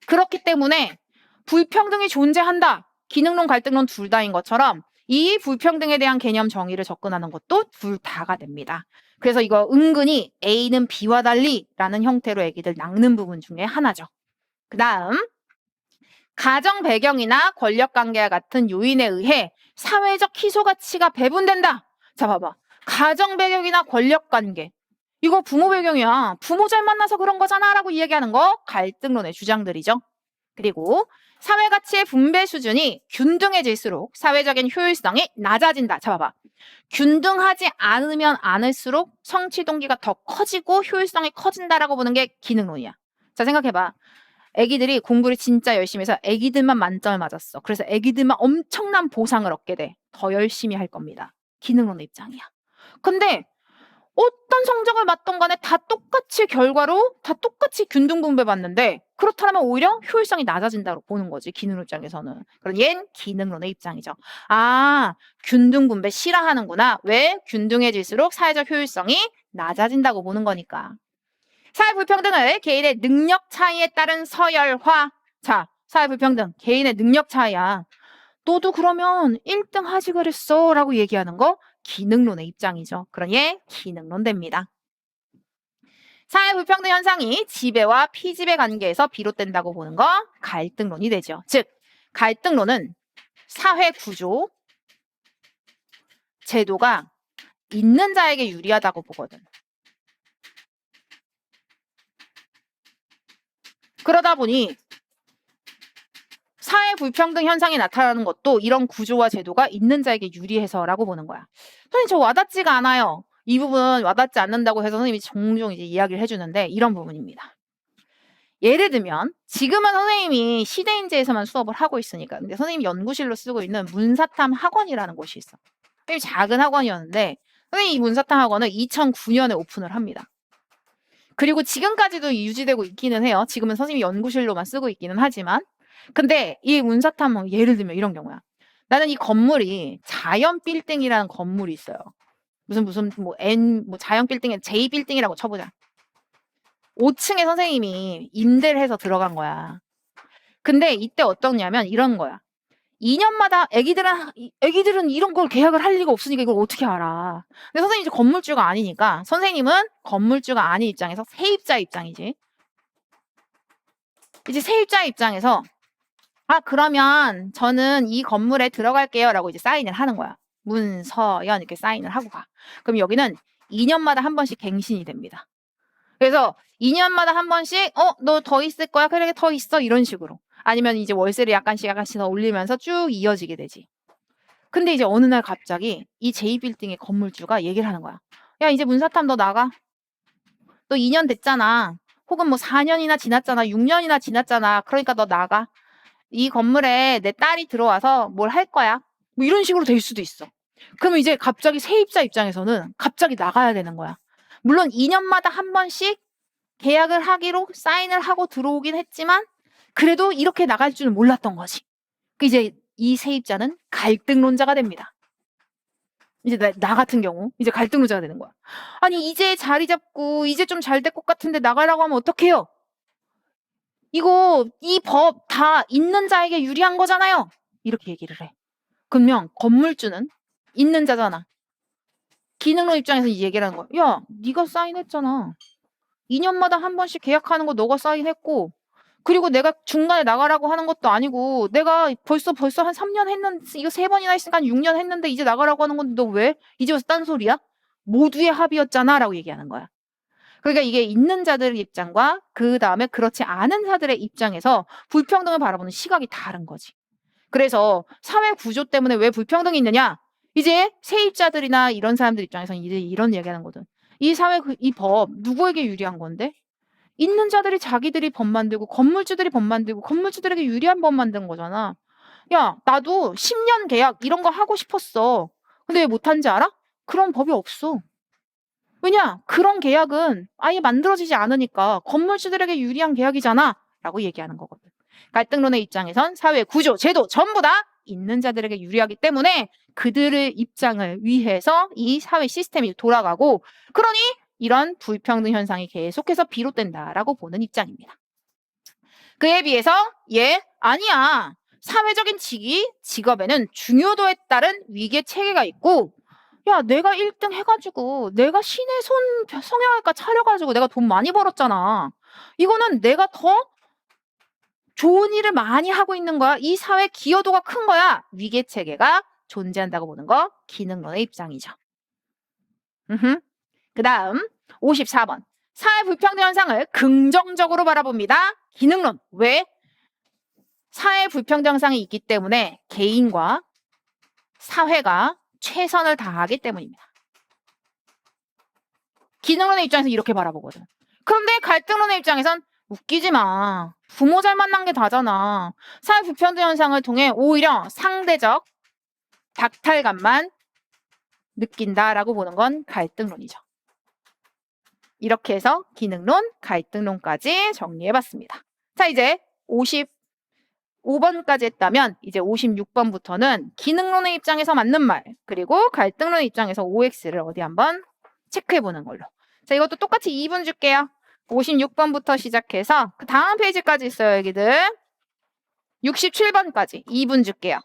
그렇기 때문에 불평등이 존재한다. 기능론, 갈등론 둘 다인 것처럼 이 불평등에 대한 개념 정의를 접근하는 것도 둘 다가 됩니다. 그래서 이거 은근히 A는 B와 달리 라는 형태로 애기들 낚는 부분 중에 하나죠. 그 다음 가정 배경이나 권력 관계와 같은 요인에 의해 사회적 희소 가치가 배분된다. 자, 봐봐. 가정 배경이나 권력 관계. 이거 부모 배경이야. 부모 잘 만나서 그런 거잖아 라고 이야기하는 거 갈등론의 주장들이죠. 그리고 사회 가치의 분배 수준이 균등해질수록 사회적인 효율성이 낮아진다. 자, 봐봐. 균등하지 않으면 않을수록 성취 동기가 더 커지고 효율성이 커진다라고 보는 게 기능론이야. 자, 생각해봐. 애기들이 공부를 진짜 열심히 해서 애기들만 만점을 맞았어. 그래서 애기들만 엄청난 보상을 얻게 돼. 더 열심히 할 겁니다. 기능론의 입장이야. 근데 어떤 성적을 맞던 간에 다 똑같이 결과로 다 똑같이 균등 분배받는데 그렇다면 오히려 효율성이 낮아진다고 보는 거지. 기능 입장에서는. 그럼 얘는 기능론의 입장이죠. 아, 균등 분배 싫어하는구나. 왜? 균등해질수록 사회적 효율성이 낮아진다고 보는 거니까. 사회 불평등을 개인의 능력 차이에 따른 서열화. 자, 사회 불평등 개인의 능력 차이야. 너도 그러면 1등 하지 그랬어 라고 얘기하는 거 기능론의 입장이죠. 그러니 기능론 됩니다. 사회 불평등 현상이 지배와 피지배 관계에서 비롯된다고 보는 거 갈등론이 되죠. 즉 갈등론은 사회 구조, 제도가 있는 자에게 유리하다고 보거든. 그러다 보니 사회 불평등 현상이 나타나는 것도 이런 구조와 제도가 있는 자에게 유리해서라고 보는 거야. 선생님, 저 와닿지가 않아요. 이 부분 와닿지 않는다고 해서 선생님이 종종 이제 이야기를 해주는데 이런 부분입니다. 예를 들면 지금은 선생님이 시대인재에서만 수업을 하고 있으니까 근데 선생님이 연구실로 쓰고 있는 문사탐 학원이라는 곳이 있어. 선생님이 작은 학원이었는데 선생님이 이 문사탐 학원을 2009년에 오픈을 합니다. 그리고 지금까지도 유지되고 있기는 해요. 지금은 선생님이 연구실로만 쓰고 있기는 하지만 근데 이 문사탐 예를 들면 이런 경우야. 나는 이 건물이 자연 빌딩이라는 건물이 있어요. 무슨 뭐 자연 빌딩에 J 빌딩이라고 쳐보자. 5층에 선생님이 임대를 해서 들어간 거야. 근데 이때 어떻냐면 이런 거야. 2년마다 애기들은 이런 걸 계약을 할 리가 없으니까 이걸 어떻게 알아. 근데 선생님이 이제 건물주가 아니니까 선생님은 건물주가 아닌 입장에서 세입자 입장이지. 이제 세입자 입장에서 아, 그러면 저는 이 건물에 들어갈게요 라고 이제 사인을 하는 거야. 문서연 이렇게 사인을 하고 가. 그럼 여기는 2년마다 한 번씩 갱신이 됩니다. 그래서 2년마다 한 번씩 너 더 있을 거야? 그래, 더 있어. 이런 식으로. 아니면 이제 월세를 약간씩 더 올리면서 쭉 이어지게 되지. 근데 이제 어느 날 갑자기 이 J빌딩의 건물주가 얘기를 하는 거야. 야, 이제 문사탐 너 나가. 너 2년 됐잖아. 혹은 뭐 4년이나 지났잖아. 6년이나 지났잖아. 그러니까 너 나가. 이 건물에 내 딸이 들어와서 뭘 할 거야. 뭐 이런 식으로 될 수도 있어. 그러면 이제 갑자기 세입자 입장에서는 갑자기 나가야 되는 거야. 물론 2년마다 한 번씩 계약을 하기로 사인을 하고 들어오긴 했지만 그래도 이렇게 나갈 줄은 몰랐던 거지. 이제 이 세입자는 갈등론자가 됩니다. 이제 나 같은 경우 이제 갈등론자가 되는 거야. 아니 이제 자리 잡고 이제 좀 잘 될 것 같은데 나가려고 하면 어떡해요? 이거 이 법 다 있는 자에게 유리한 거잖아요. 이렇게 얘기를 해. 그러면 건물주는 있는 자잖아. 기능론 입장에서 이 얘기를 하는 거야. 야, 네가 사인했잖아. 2년마다 한 번씩 계약하는 거 너가 사인했고 그리고 내가 중간에 나가라고 하는 것도 아니고 내가 벌써 한 3년 했는데 이거 3번이나 했으니까 한 6년 했는데 이제 나가라고 하는 건데 너 왜? 이제 와서 딴소리야? 모두의 합의였잖아 라고 얘기하는 거야. 그러니까 이게 있는 자들의 입장과 그 다음에 그렇지 않은 자들의 입장에서 불평등을 바라보는 시각이 다른 거지. 그래서 사회 구조 때문에 왜 불평등이 있느냐? 이제 세입자들이나 이런 사람들 입장에서는 이제 이런 얘기하는 거든. 이 사회 이 법 누구에게 유리한 건데? 있는 자들이 자기들이 법 만들고 건물주들이 법 만들고 건물주들에게 유리한 법 만든 거잖아. 야, 나도 10년 계약 이런 거 하고 싶었어. 근데 왜 못한지 알아? 그런 법이 없어. 왜냐? 그런 계약은 아예 만들어지지 않으니까 건물주들에게 유리한 계약이잖아 라고 얘기하는 거거든. 갈등론의 입장에선 사회 구조, 제도 전부 다 있는 자들에게 유리하기 때문에 그들의 입장을 위해서 이 사회 시스템이 돌아가고 그러니 이런 불평등 현상이 계속해서 비롯된다라고 보는 입장입니다. 그에 비해서 아니야. 사회적인 직업에는 중요도에 따른 위계 체계가 있고 야, 내가 1등 해가지고 내가 신의 손 성형외과 차려가지고 내가 돈 많이 벌었잖아. 이거는 내가 더 좋은 일을 많이 하고 있는 거야. 이 사회 기여도가 큰 거야. 위계 체계가 존재한다고 보는 거 기능론의 입장이죠. 그 다음 54번. 사회 불평등 현상을 긍정적으로 바라봅니다. 기능론. 왜? 사회 불평등 현상이 있기 때문에 개인과 사회가 최선을 다하기 때문입니다. 기능론의 입장에서 이렇게 바라보거든. 그런데 갈등론의 입장에선 웃기지 마. 부모 잘 만난 게 다잖아. 사회 불평등 현상을 통해 오히려 상대적 박탈감만 느낀다라고 보는 건 갈등론이죠. 이렇게 해서 기능론, 갈등론까지 정리해봤습니다. 자, 이제 55번까지 했다면 이제 56번부터는 기능론의 입장에서 맞는 말, 그리고 갈등론의 입장에서 OX를 어디 한번 체크해보는 걸로. 자, 이것도 똑같이 2분 줄게요. 56번부터 시작해서 그 다음 페이지까지 있어요, 여기들. 67번까지 2분 줄게요.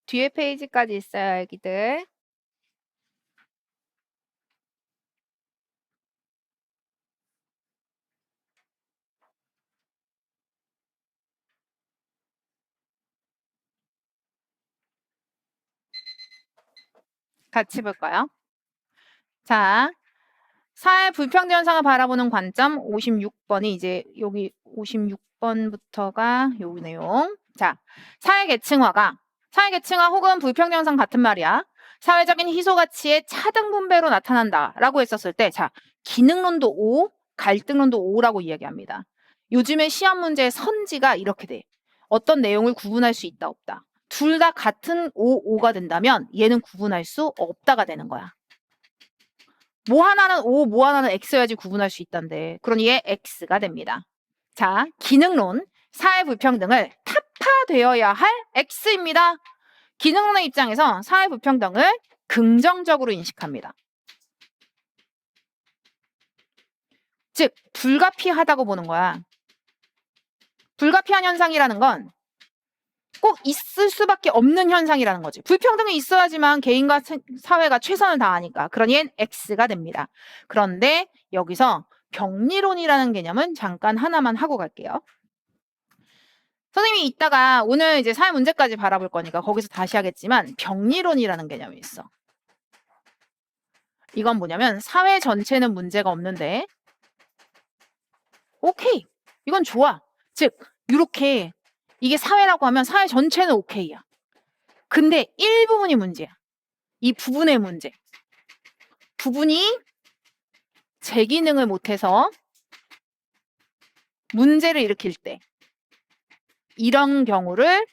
뒤에 페이지까지 있어요, 여기들. 같이 볼까요? 자, 사회 불평등 현상을 바라보는 관점 56번이 이제 여기 56번부터가 요 내용. 자, 사회 계층화 혹은 불평등 현상 같은 말이야. 사회적인 희소 가치의 차등 분배로 나타난다라고 했었을 때, 자, 기능론도 O, 갈등론도 O라고 이야기합니다. 요즘에 시험 문제의 선지가 이렇게 돼. 어떤 내용을 구분할 수 있다, 없다. 둘 다 같은 O가 된다면 얘는 구분할 수 없다가 되는 거야. 뭐 하나는 O, 뭐 하나는 X여야지 구분할 수 있단데. 그러니 얘 X가 됩니다. 자, 기능론, 사회 불평등을 타파되어야 할 X입니다. 기능론의 입장에서 사회 불평등을 긍정적으로 인식합니다. 즉, 불가피하다고 보는 거야. 불가피한 현상이라는 건 꼭 있을 수밖에 없는 현상이라는 거지. 불평등이 있어야지만 개인과 사회가 최선을 다하니까. 그러니 얘는 X가 됩니다. 그런데 여기서 병리론이라는 개념은 잠깐 하나만 하고 갈게요. 선생님이 이따가 오늘 이제 사회 문제까지 바라볼 거니까 거기서 다시 하겠지만 병리론이라는 개념이 있어. 이건 뭐냐면 사회 전체는 문제가 없는데 오케이. 이건 좋아. 즉 이렇게 이게 사회라고 하면 사회 전체는 오케이야. 근데 일부분이 문제야. 이 부분의 문제. 부분이 제 기능을 못해서 문제를 일으킬 때 이런 경우를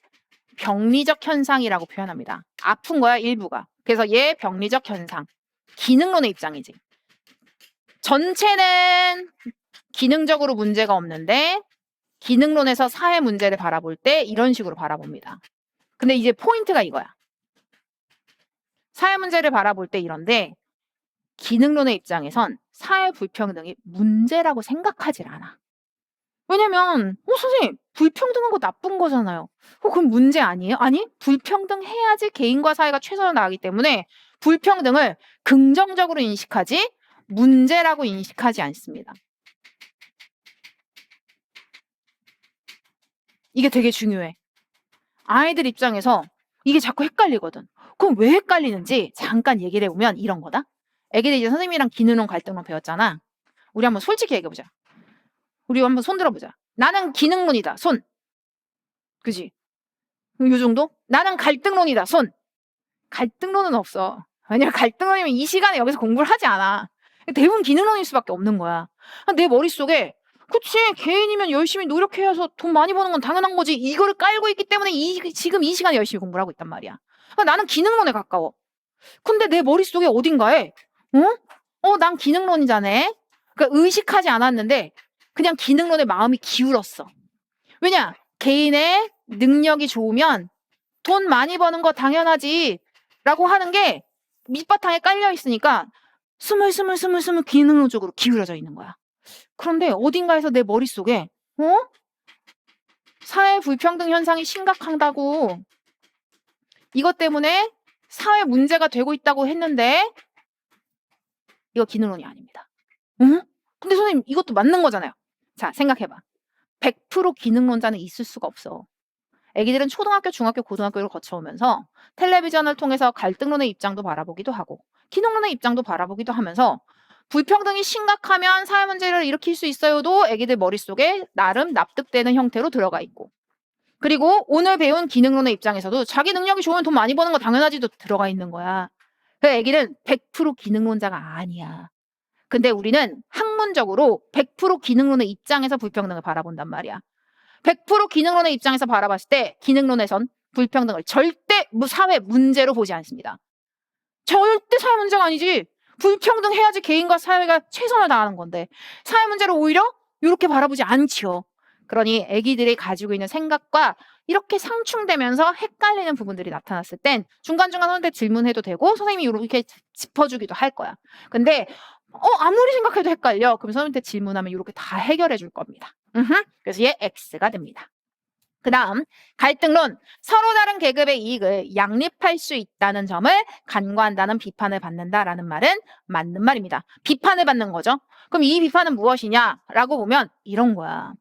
병리적 현상이라고 표현합니다. 아픈 거야, 일부가. 그래서 얘 병리적 현상. 기능론의 입장이지. 전체는 기능적으로 문제가 없는데 기능론에서 사회 문제를 바라볼 때 이런 식으로 바라봅니다. 근데 이제 포인트가 이거야. 사회 문제를 바라볼 때 이런데 기능론의 입장에선 사회 불평등이 문제라고 생각하질 않아. 왜냐면 선생님 불평등한 거 나쁜 거잖아요. 그럼 문제 아니에요? 아니 불평등해야지 개인과 사회가 최선을 다하기 때문에 불평등을 긍정적으로 인식하지 문제라고 인식하지 않습니다. 이게 되게 중요해. 아이들 입장에서 이게 자꾸 헷갈리거든. 그럼 왜 헷갈리는지 잠깐 얘기를 해보면 이런 거다. 애기들 이제 선생님이랑 기능론 갈등론 배웠잖아. 우리 한번 솔직히 얘기해보자. 우리 한번 손 들어보자. 나는 기능론이다. 손. 그지? 요 정도? 나는 갈등론이다. 손. 갈등론은 없어. 왜냐면 갈등론이면 이 시간에 여기서 공부를 하지 않아. 대부분 기능론일 수밖에 없는 거야. 내 머릿속에 그치 개인이면 열심히 노력해서 돈 많이 버는 건 당연한 거지. 이거를 깔고 있기 때문에 지금 이 시간에 열심히 공부를 하고 있단 말이야. 나는 기능론에 가까워. 근데 내 머릿속에 어딘가에 난 기능론이잖아. 그러니까 의식하지 않았는데 그냥 기능론에 마음이 기울었어. 왜냐? 개인의 능력이 좋으면 돈 많이 버는 거 당연하지 라고 하는 게 밑바탕에 깔려 있으니까 스물스물 기능론 쪽으로 기울어져 있는 거야. 그런데 어딘가에서 내 머릿속에 사회 불평등 현상이 심각하다고 이것 때문에 사회 문제가 되고 있다고 했는데 이거 기능론이 아닙니다. 근데 선생님 이것도 맞는 거잖아요. 자 생각해봐. 100% 기능론자는 있을 수가 없어. 애기들은 초등학교, 중학교, 고등학교를 거쳐오면서 텔레비전을 통해서 갈등론의 입장도 바라보기도 하고 기능론의 입장도 바라보기도 하면서 불평등이 심각하면 사회 문제를 일으킬 수 있어요도 애기들 머릿속에 나름 납득되는 형태로 들어가 있고 그리고 오늘 배운 기능론의 입장에서도 자기 능력이 좋으면 돈 많이 버는 거 당연하지도 들어가 있는 거야. 그래서 애기는 100% 기능론자가 아니야. 근데 우리는 학문적으로 100% 기능론의 입장에서 불평등을 바라본단 말이야. 100% 기능론의 입장에서 바라봤을 때 기능론에선 불평등을 절대 사회 문제로 보지 않습니다. 절대 사회 문제가 아니지. 불평등해야지 개인과 사회가 최선을 다하는 건데 사회 문제를 오히려 이렇게 바라보지 않지요. 그러니 애기들이 가지고 있는 생각과 이렇게 상충되면서 헷갈리는 부분들이 나타났을 땐 중간중간 선생님한테 질문해도 되고 선생님이 이렇게 짚어주기도 할 거야. 근데 아무리 생각해도 헷갈려. 그럼 선생님한테 질문하면 이렇게 다 해결해 줄 겁니다. 그래서 얘 X가 됩니다. 그 다음 갈등론 서로 다른 계급의 이익을 양립할 수 있다는 점을 간과한다는 비판을 받는다라는 말은 맞는 말입니다. 비판을 받는 거죠. 그럼 이 비판은 무엇이냐라고 보면 이런 거야.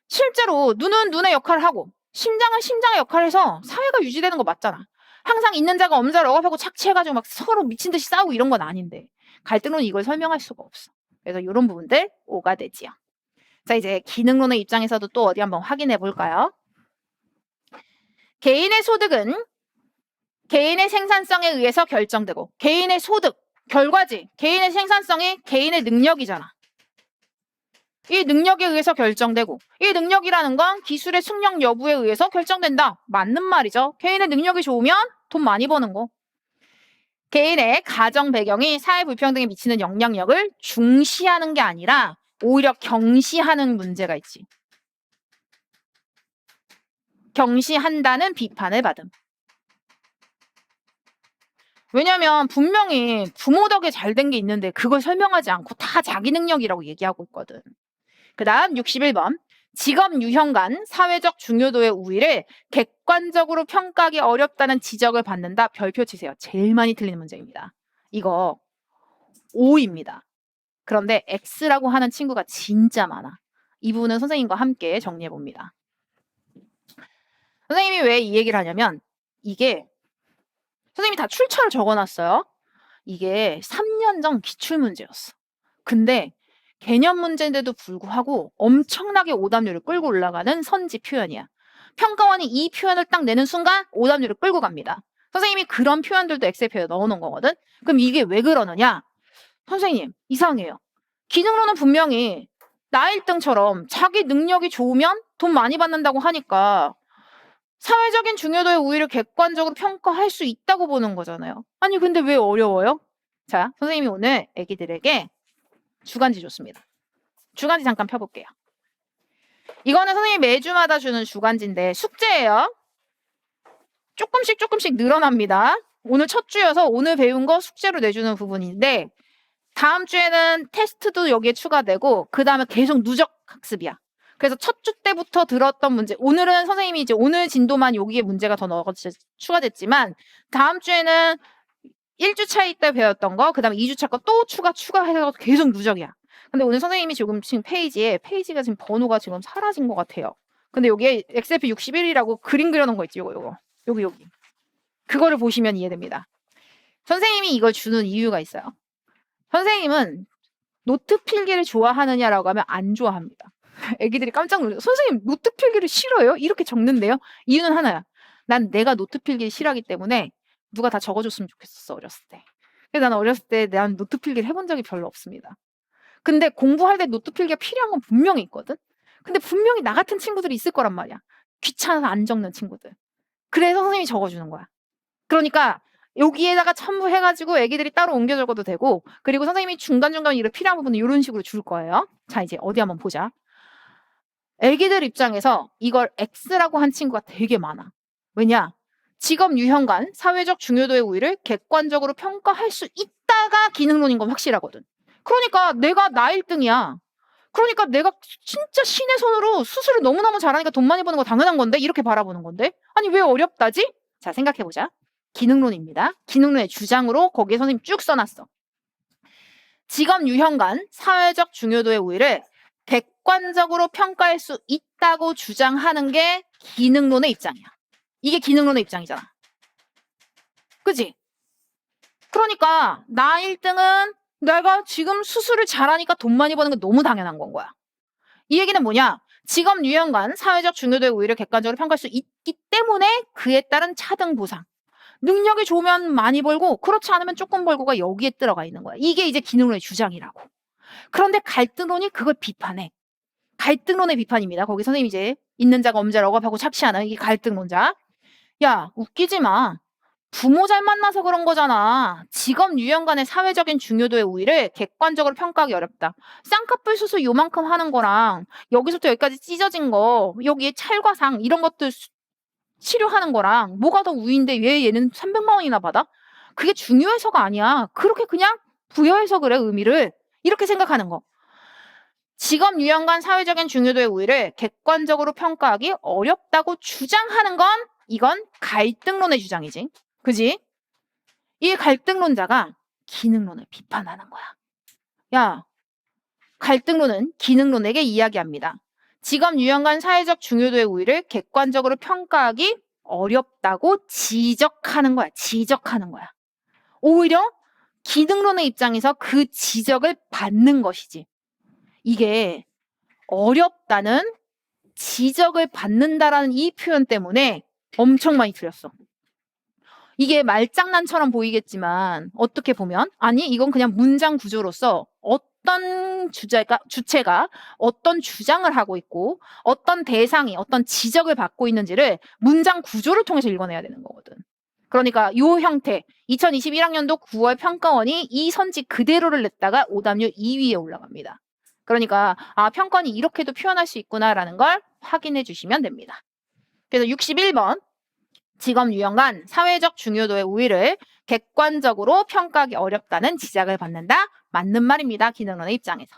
실제로 눈은 눈의 역할을 하고 심장은 심장의 역할을 해서 사회가 유지되는 거 맞잖아. 항상 있는 자가 없는 자를 억압하고 착취해가지고 막 서로 미친 듯이 싸우고 이런 건 아닌데 갈등론은 이걸 설명할 수가 없어. 그래서 이런 부분들 오가 되지요. 자 이제 기능론의 입장에서도 또 어디 한번 확인해 볼까요? 개인의 소득은 개인의 생산성에 의해서 결정되고 개인의 소득, 결과지. 개인의 생산성이 개인의 능력이잖아. 이 능력에 의해서 결정되고 이 능력이라는 건 기술의 숙력 여부에 의해서 결정된다. 맞는 말이죠. 개인의 능력이 좋으면 돈 많이 버는 거. 개인의 가정 배경이 사회 불평등에 미치는 영향력을 중시하는 게 아니라 오히려 경시하는 문제가 있지. 경시한다는 비판을 받음. 왜냐면 분명히 부모 덕에 잘 된 게 있는데 그걸 설명하지 않고 다 자기 능력이라고 얘기하고 있거든. 그 다음 61번. 직업 유형 간 사회적 중요도의 우위를 객관적으로 평가하기 어렵다는 지적을 받는다. 별표 치세요. 제일 많이 틀리는 문제입니다. 이거 O입니다. 그런데 X라고 하는 친구가 진짜 많아. 이 부분은 선생님과 함께 정리해 봅니다. 선생님이 왜 이 얘기를 하냐면 이게 선생님이 다 출처를 적어놨어요. 이게 3년 전 기출문제였어. 근데 개념 문제인데도 불구하고 엄청나게 오답률을 끌고 올라가는 선지 표현이야. 평가원이 이 표현을 딱 내는 순간 오답률을 끌고 갑니다. 선생님이 그런 표현들도 엑셀표에 넣어놓은 거거든. 그럼 이게 왜 그러느냐? 선생님 이상해요. 기능론은 분명히 나 1등처럼 자기 능력이 좋으면 돈 많이 받는다고 하니까 사회적인 중요도의 우위를 객관적으로 평가할 수 있다고 보는 거잖아요. 아니 근데 왜 어려워요? 자, 선생님이 오늘 애기들에게 주간지 줬습니다. 주간지 잠깐 펴볼게요. 이거는 선생님이 매주마다 주는 주간지인데 숙제예요. 조금씩 늘어납니다. 오늘 첫 주여서 오늘 배운 거 숙제로 내주는 부분인데 다음 주에는 테스트도 여기에 추가되고 그 다음에 계속 누적 학습이야. 그래서 첫 주 때부터 들었던 문제, 오늘은 선생님이 이제 오늘 진도만 여기에 문제가 더 추가됐지만 다음 주에는 1주차 때 배웠던 거, 그 다음에 2주차 거 또 추가해서 계속 누적이야. 근데 오늘 선생님이 지금 페이지가 지금 번호가 지금 사라진 것 같아요. 근데 여기에 XF 61이라고 그림 그려놓은 거 있지, 요거. 여기. 그거를 보시면 이해됩니다. 선생님이 이걸 주는 이유가 있어요. 선생님은 노트 필기를 좋아하느냐라고 하면 안 좋아합니다. 애기들이 깜짝 놀라요. 선생님 노트 필기를 싫어요? 이렇게 적는데요? 이유는 하나야. 난 내가 노트 필기를 싫어하기 때문에 누가 다 적어줬으면 좋겠었어, 어렸을 때. 그래서 나는 어렸을 때 난 노트 필기를 해본 적이 별로 없습니다. 근데 공부할 때 노트 필기가 필요한 건 분명히 있거든? 근데 분명히 나 같은 친구들이 있을 거란 말이야. 귀찮아서 안 적는 친구들. 그래서 선생님이 적어주는 거야. 그러니까 여기에다가 첨부해가지고 애기들이 따로 옮겨 적어도 되고, 그리고 선생님이 중간중간 이렇게 필요한 부분은 이런 식으로 줄 거예요. 자, 이제 어디 한번 보자. 애기들 입장에서 이걸 X라고 한 친구가 되게 많아. 왜냐? 직업 유형간, 사회적 중요도의 우위를 객관적으로 평가할 수 있다가 기능론인 건 확실하거든. 그러니까 내가 나 1등이야. 그러니까 내가 진짜 신의 손으로 수술을 너무너무 잘하니까 돈 많이 버는 거 당연한 건데 이렇게 바라보는 건데 아니 왜 어렵다지? 자, 생각해보자. 기능론입니다. 기능론의 주장으로 거기에 선생님 쭉 써놨어. 직업 유형간, 사회적 중요도의 우위를 객관적으로 평가할 수 있다고 주장하는 게 기능론의 입장이야. 이게 기능론의 입장이잖아. 그치? 그러니까 나 1등은 내가 지금 수술을 잘하니까 돈 많이 버는 건 너무 당연한 건 거야. 이 얘기는 뭐냐? 직업 유형간, 사회적 중요도의 우위를 객관적으로 평가할 수 있기 때문에 그에 따른 차등 보상. 능력이 좋으면 많이 벌고 그렇지 않으면 조금 벌고가 여기에 들어가 있는 거야. 이게 이제 기능론의 주장이라고. 그런데 갈등론이 그걸 비판해. 갈등론의 비판입니다. 거기 선생님이 이제 있는 자가 없는 자를 억압하고 착시하는 이 갈등론자. 야, 웃기지 마. 부모 잘 만나서 그런 거잖아. 직업 유형간의 사회적인 중요도의 우위를 객관적으로 평가하기 어렵다. 쌍꺼풀 수술 요만큼 하는 거랑 여기서부터 여기까지 찢어진 거, 여기에 찰과상 이런 것들 치료하는 거랑 뭐가 더 우위인데 왜 얘는 300만 원이나 받아? 그게 중요해서가 아니야. 그렇게 그냥 부여해서 그래, 의미를. 이렇게 생각하는 거. 직업 유형간 사회적인 중요도의 우위를 객관적으로 평가하기 어렵다고 주장하는 건 이건 갈등론의 주장이지. 그지? 이 갈등론자가 기능론을 비판하는 거야. 야, 갈등론은 기능론에게 이야기합니다. 직업 유형간 사회적 중요도의 우위를 객관적으로 평가하기 어렵다고 지적하는 거야. 지적하는 거야. 오히려 기능론의 입장에서 그 지적을 받는 것이지. 이게 어렵다는 지적을 받는다라는 이 표현 때문에 엄청 많이 틀렸어. 이게 말장난처럼 보이겠지만 어떻게 보면 아니 이건 그냥 문장 구조로서 어떤 주체가 어떤 주장을 하고 있고 어떤 대상이 어떤 지적을 받고 있는지를 문장 구조를 통해서 읽어내야 되는 거거든. 그러니까 이 형태 2021학년도 9월 평가원이 이 선지 그대로를 냈다가 오답률 2위에 올라갑니다. 그러니까 평가원이 이렇게도 표현할 수 있구나라는 걸 확인해 주시면 됩니다. 그래서 61번 직업 유형간 사회적 중요도의 우위를 객관적으로 평가하기 어렵다는 지적을 받는다. 맞는 말입니다. 기능론의 입장에서.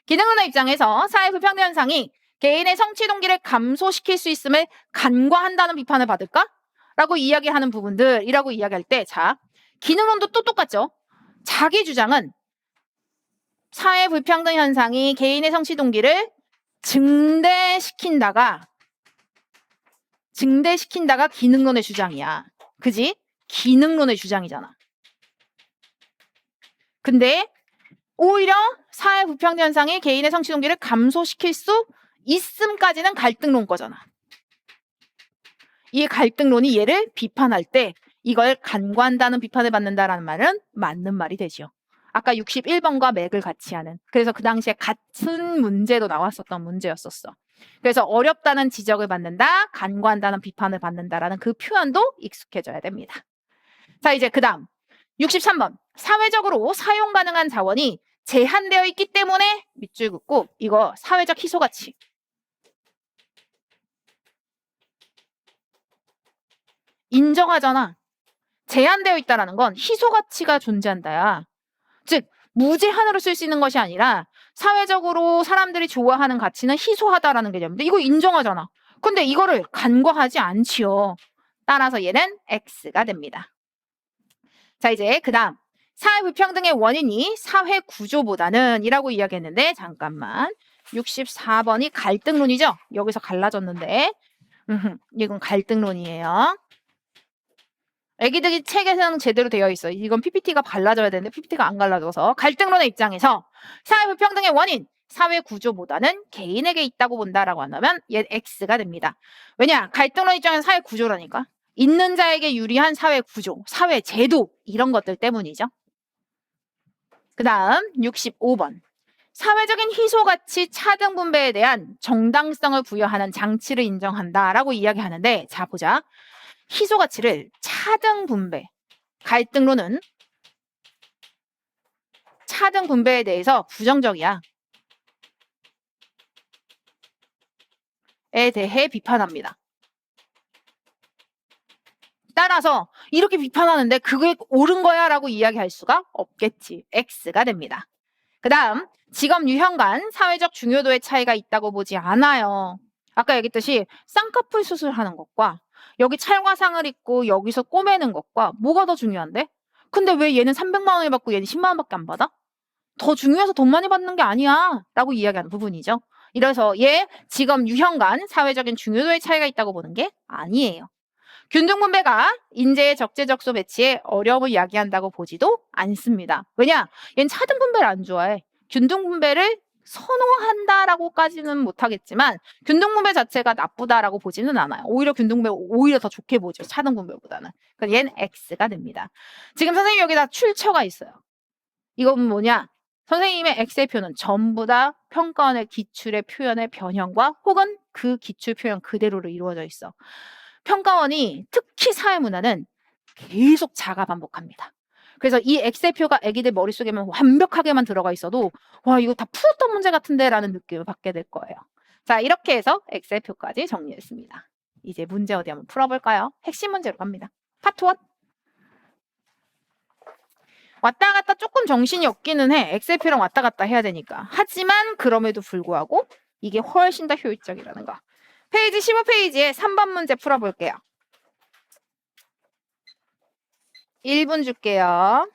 기능론의 입장에서 사회 불평등 현상이 개인의 성취 동기를 감소시킬 수 있음을 간과한다는 비판을 받을까? 라고 이야기하는 부분들이라고 이야기할 때 자, 기능론도 또 똑같죠. 자기 주장은 사회 불평등 현상이 개인의 성취 동기를 증대시킨다가 기능론의 주장이야. 그지? 기능론의 주장이잖아. 근데 오히려 사회 불평등 현상이 개인의 성취 동기를 감소시킬 수 있음까지는 갈등론 거잖아. 이 갈등론이 얘를 비판할 때 이걸 간과한다는 비판을 받는다라는 말은 맞는 말이 되죠. 아까 61번과 맥을 같이 하는. 그래서 그 당시에 같은 문제도 나왔었던 문제였었어. 그래서 어렵다는 지적을 받는다, 간과한다는 비판을 받는다라는 그 표현도 익숙해져야 됩니다. 자, 이제 그 다음 63번. 사회적으로 사용 가능한 자원이 제한되어 있기 때문에 밑줄 긋고 이거 사회적 희소가치. 인정하잖아. 제한되어 있다라는 건 희소가치가 존재한다야. 즉 무제한으로 쓸 수 있는 것이 아니라 사회적으로 사람들이 좋아하는 가치는 희소하다라는 개념인데 이거 인정하잖아. 근데 이거를 간과하지 않지요. 따라서 얘는 X가 됩니다. 자 이제 그 다음 사회 불평등의 원인이 사회 구조보다는 이라고 이야기했는데 잠깐만 64번이 갈등론이죠. 여기서 갈라졌는데 이건 갈등론이에요. 애기들이 책에서는 제대로 되어 있어요. 이건 PPT가 갈라져야 되는데 PPT가 안 갈라져서 갈등론의 입장에서 사회 불평등의 원인 사회 구조보다는 개인에게 있다고 본다라고 한다면 얘 X가 됩니다. 왜냐? 갈등론 입장에서 사회 구조라니까. 있는 자에게 유리한 사회 구조, 사회 제도 이런 것들 때문이죠. 그 다음 65번. 사회적인 희소가치 차등 분배에 대한 정당성을 부여하는 장치를 인정한다라고 이야기하는데 자 보자. 희소가치를 차등 분배, 갈등론은 차등 분배에 대해서 부정적이야. 에 대해 비판합니다. 따라서 이렇게 비판하는데 그게 옳은 거야 라고 이야기할 수가 없겠지. X가 됩니다. 그 다음 직업 유형 간 사회적 중요도의 차이가 있다고 보지 않아요. 아까 얘기했듯이 쌍꺼풀 수술하는 것과 여기 찰과상을 입고 여기서 꼬매는 것과 뭐가 더 중요한데? 근데 왜 얘는 300만 원을 받고 얘는 10만 원밖에 안 받아? 더 중요해서 돈 많이 받는 게 아니야 라고 이야기하는 부분이죠. 이래서 얘 직업 유형 간 사회적인 중요도의 차이가 있다고 보는 게 아니에요. 균등분배가 인재의 적재적소 배치에 어려움을 야기한다고 보지도 않습니다. 왜냐? 얘는 차등분배를 안 좋아해. 균등분배를 선호한다라고까지는 못하겠지만 균등분배 자체가 나쁘다라고 보지는 않아요. 오히려 균등분배 오히려 더 좋게 보죠. 차등분배보다는. 그러니까 얘는 X가 됩니다. 지금 선생님 여기다 출처가 있어요. 이건 뭐냐? 선생님의 X표는 전부 다 평가원의 기출의 표현의 변형과 혹은 그 기출 표현 그대로로 이루어져 있어. 평가원이 특히 사회문화는 계속 자가 반복합니다. 그래서 이 X표가 애기들 머릿속에만 완벽하게만 들어가 있어도 와 이거 다 풀었던 문제 같은데 라는 느낌을 받게 될 거예요. 자 이렇게 해서 X표까지 정리했습니다. 이제 문제 어디 한번 풀어볼까요? 핵심 문제로 갑니다. 파트 1. 왔다 갔다 조금 정신이 없기는 해. X표랑 왔다 갔다 해야 되니까. 하지만 그럼에도 불구하고 이게 훨씬 더 효율적이라는 거. 페이지 15페이지에 3번 문제 풀어볼게요. 1분 줄게요.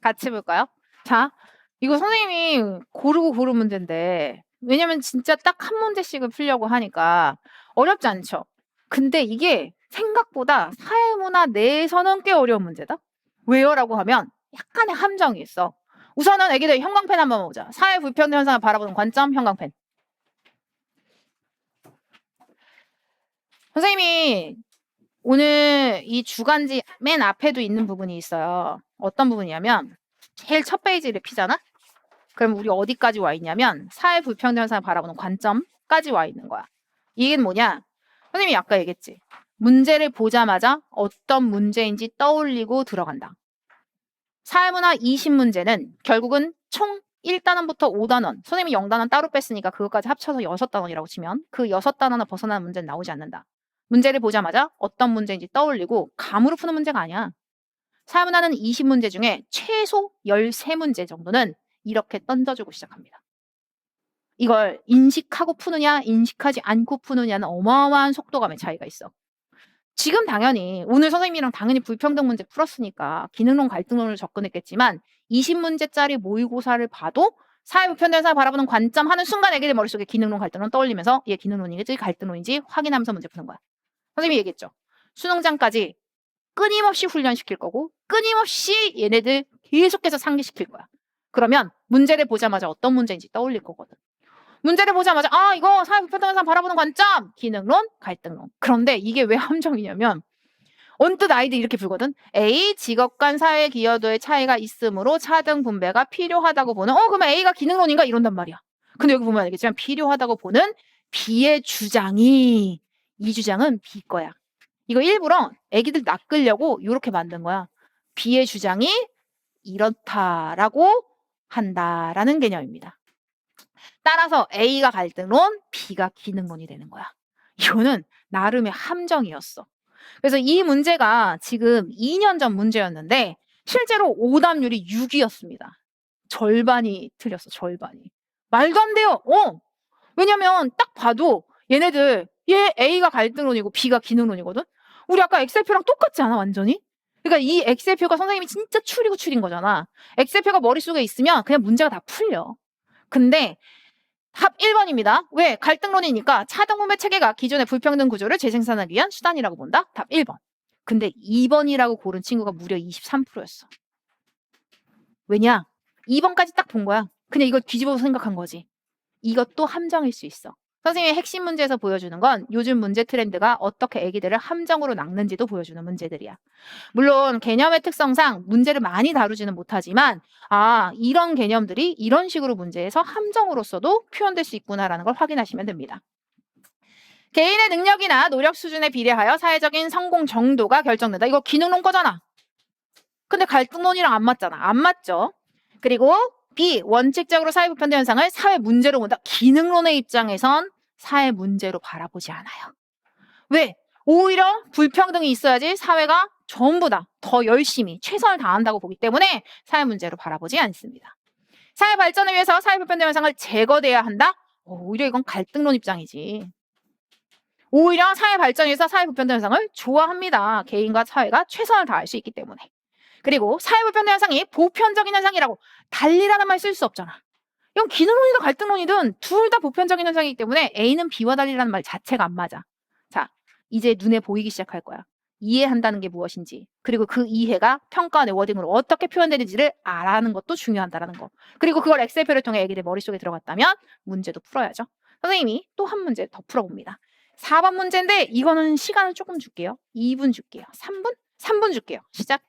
같이 볼까요? 자, 이거 선생님이 고르고 고른 문제인데 왜냐면 진짜 딱 한 문제씩을 풀려고 하니까 어렵지 않죠? 근데 이게 생각보다 사회문화 내에서는 꽤 어려운 문제다. 왜요? 라고 하면 약간의 함정이 있어. 우선은 애기들 형광펜 한번 보자. 사회 불평등 현상을 바라보는 관점 형광펜. 선생님이 오늘 이 주간지 맨 앞에도 있는 부분이 있어요. 어떤 부분이냐면 제일 첫 페이지를 피잖아? 그럼 우리 어디까지 와 있냐면 사회 불평등 현상을 바라보는 관점까지 와 있는 거야. 이게 뭐냐? 선생님이 아까 얘기했지. 문제를 보자마자 어떤 문제인지 떠올리고 들어간다. 사회문화 20문제는 결국은 총 1단원부터 5단원. 선생님이 0단원 따로 뺐으니까 그것까지 합쳐서 6단원이라고 치면 그 6단원을 벗어나는 문제는 나오지 않는다. 문제를 보자마자 어떤 문제인지 떠올리고 감으로 푸는 문제가 아니야. 사문화는 20문제 중에 최소 13문제 정도는 이렇게 던져주고 시작합니다. 이걸 인식하고 푸느냐 인식하지 않고 푸느냐는 어마어마한 속도감의 차이가 있어. 지금 당연히 오늘 선생님이랑 당연히 불평등 문제 풀었으니까 기능론 갈등론을 접근했겠지만 20문제짜리 모의고사를 봐도 사회보편대사를 바라보는 관점 하는 순간 애기들 머릿속에 기능론 갈등론 떠올리면서 얘 기능론인지 갈등론인지 확인하면서 문제 푸는 거야. 선생님이 얘기했죠. 수능장까지 끊임없이 훈련시킬 거고 끊임없이 얘네들 계속해서 상기시킬 거야. 그러면 문제를 보자마자 어떤 문제인지 떠올릴 거거든. 문제를 보자마자 아 이거 사회보편등에서 바라보는 관점 기능론 갈등론. 그런데 이게 왜 함정이냐면 언뜻 아이들이 이렇게 풀거든. A 직업 간 사회 기여도의 차이가 있으므로 차등 분배가 필요하다고 보는 그러면 A가 기능론인가 이런단 말이야. 근데 여기 보면 알겠지만 필요하다고 보는 B의 주장이 이 주장은 B 거야. 이거 일부러 애기들 낚으려고 이렇게 만든 거야. B의 주장이 이렇다라고 한다라는 개념입니다. 따라서 A가 갈등론, B가 기능론이 되는 거야. 이거는 나름의 함정이었어. 그래서 이 문제가 지금 2년 전 문제였는데 실제로 오답률이 6이었습니다. 절반이 틀렸어, 절반이. 말도 안 돼요. 왜냐면 딱 봐도 얘네들 얘 A가 갈등론이고 B가 기능론이거든. 우리 아까 엑셀표랑 똑같지 않아, 완전히? 그러니까 이 엑셀표가 선생님이 진짜 추리고 추린 거잖아. 엑셀표가 머릿속에 있으면 그냥 문제가 다 풀려. 근데 답 1번입니다. 왜? 갈등론이니까 차등분배 체계가 기존의 불평등 구조를 재생산하기 위한 수단이라고 본다. 답 1번. 근데 2번이라고 고른 친구가 무려 23%였어. 왜냐? 2번까지 딱 본 거야. 그냥 이걸 뒤집어서 생각한 거지. 이것도 함정일 수 있어. 선생님의 핵심 문제에서 보여주는 건 요즘 문제 트렌드가 어떻게 애기들을 함정으로 낚는지도 보여주는 문제들이야. 물론 개념의 특성상 문제를 많이 다루지는 못하지만 이런 개념들이 이런 식으로 문제에서 함정으로서도 표현될 수 있구나라는 걸 확인하시면 됩니다. 개인의 능력이나 노력 수준에 비례하여 사회적인 성공 정도가 결정된다. 이거 기능론 거잖아. 근데 갈등론이랑 안 맞잖아. 안 맞죠? 그리고 B, 원칙적으로 사회보편된 현상을 사회 문제로 본다. 기능론의 입장에선 사회 문제로 바라보지 않아요. 왜? 오히려 불평등이 있어야지 사회가 전부 다 더 열심히 최선을 다한다고 보기 때문에 사회 문제로 바라보지 않습니다. 사회 발전을 위해서 사회보편된 현상을 제거돼야 한다? 오히려 이건 갈등론 입장이지. 오히려 사회 발전을 위해서 사회보편된 현상을 좋아합니다. 개인과 사회가 최선을 다할 수 있기 때문에. 그리고 사회보편된 현상이 보편적인 현상이라고 달리라는 말 쓸 수 없잖아. 이건 기능론이든 갈등론이든 둘 다 보편적인 현상이기 때문에 A는 B와 달리라는 말 자체가 안 맞아. 자, 이제 눈에 보이기 시작할 거야. 이해한다는 게 무엇인지, 그리고 그 이해가 평가원의 워딩으로 어떻게 표현되는지를 알아는 것도 중요하다는 거. 그리고 그걸 엑셀표를 통해 애기들 머릿속에 들어갔다면 문제도 풀어야죠. 선생님이 또 한 문제 더 풀어봅니다. 4번 문제인데 이거는 시간을 조금 줄게요. 2분 줄게요. 3분? 3분 줄게요. 시작.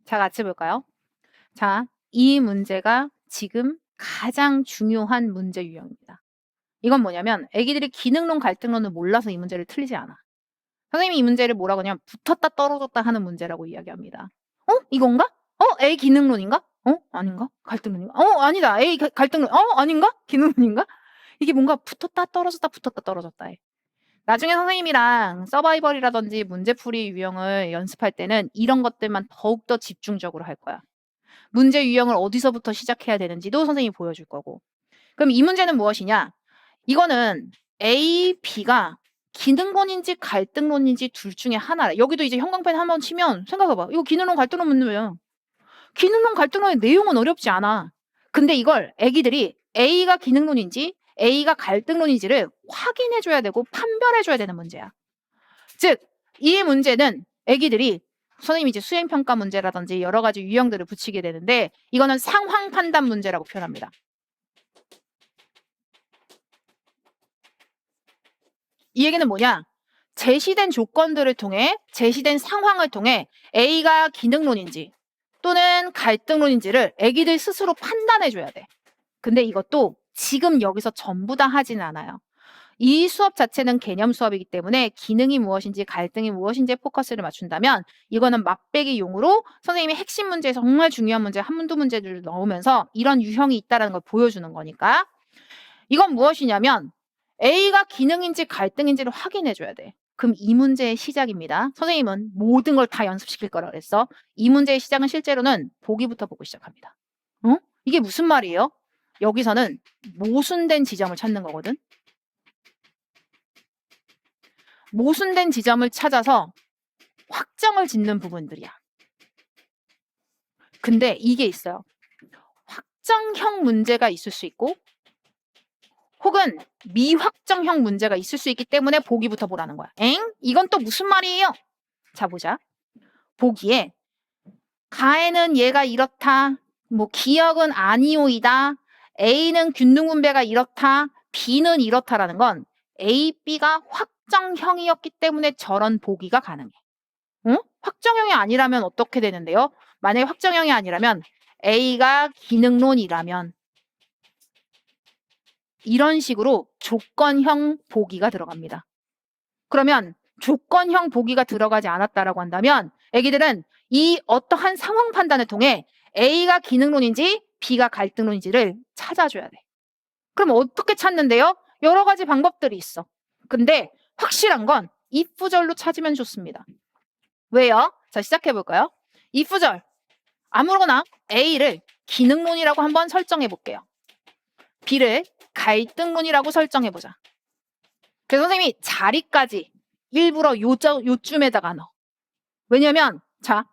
자, 같이 볼까요? 자, 이 문제가 지금 가장 중요한 문제 유형입니다. 이건 뭐냐면 애기들이 기능론, 갈등론을 몰라서 이 문제를 틀리지 않아. 선생님이 이 문제를 뭐라고 하냐면 붙었다 떨어졌다 하는 문제라고 이야기합니다. 이건가? A 기능론인가? 아닌가? 갈등론인가? 아니다. A 갈등론. 아닌가? 기능론인가? 이게 뭔가 붙었다 떨어졌다 해. 나중에 선생님이랑 서바이벌이라든지 문제풀이 유형을 연습할 때는 이런 것들만 더욱더 집중적으로 할 거야. 문제 유형을 어디서부터 시작해야 되는지도 선생님이 보여줄 거고. 그럼 이 문제는 무엇이냐? 이거는 A, B가 기능론인지 갈등론인지 둘 중에 하나라. 여기도 이제 형광펜 한번 치면 생각해봐. 이거 기능론, 갈등론 문제야. 기능론, 갈등론의 내용은 어렵지 않아. 근데 이걸 애기들이 A가 기능론인지 A가 갈등론인지를 확인해줘야 되고 판별해줘야 되는 문제야. 즉, 이 문제는 애기들이 선생님이 이제 수행평가 문제라든지 여러 가지 유형들을 붙이게 되는데 이거는 상황 판단 문제라고 표현합니다. 이 얘기는 뭐냐? 제시된 조건들을 통해 제시된 상황을 통해 A가 기능론인지 또는 갈등론인지를 애기들 스스로 판단해줘야 돼. 근데 이것도 지금 여기서 전부 다 하지는 않아요. 이 수업 자체는 개념 수업이기 때문에 기능이 무엇인지 갈등이 무엇인지에 포커스를 맞춘다면 이거는 맛배기용으로 선생님이 핵심 문제, 정말 중요한 문제, 한두 문제를 넣으면서 이런 유형이 있다는 걸 보여주는 거니까 이건 무엇이냐면 A가 기능인지 갈등인지를 확인해줘야 돼. 그럼 이 문제의 시작입니다. 선생님은 모든 걸 다 연습시킬 거라 그랬어. 이 문제의 시작은 실제로는 보기부터 보고 시작합니다. 이게 무슨 말이에요? 여기서는 모순된 지점을 찾는 거거든. 모순된 지점을 찾아서 확정을 짓는 부분들이야. 근데 이게 있어요. 확정형 문제가 있을 수 있고 혹은 미확정형 문제가 있을 수 있기 때문에 보기부터 보라는 거야. 이건 또 무슨 말이에요? 자, 보자. 보기에 가에는 얘가 이렇다. 뭐 기억은 아니오이다. A는 균등 분배가 이렇다. B는 이렇다라는 건 A, B가 확정형이었기 때문에 저런 보기가 가능해. 확정형이 아니라면 어떻게 되는데요? 만약에 확정형이 아니라면 A가 기능론이라면 이런 식으로 조건형 보기가 들어갑니다. 그러면 조건형 보기가 들어가지 않았다라고 한다면 애기들은 이 어떠한 상황 판단을 통해 A가 기능론인지 B가 갈등론인지를 찾아줘야 돼. 그럼 어떻게 찾는데요? 여러 가지 방법들이 있어. 근데 확실한 건 if절로 찾으면 좋습니다. 왜요? 자, 시작해볼까요? if절. 아무거나 A를 기능론이라고 한번 설정해 볼게요. B를 갈등론이라고 설정해 보자. 그래서 선생님이 자리까지 일부러 요쯤에다가 넣어. 왜냐면 자,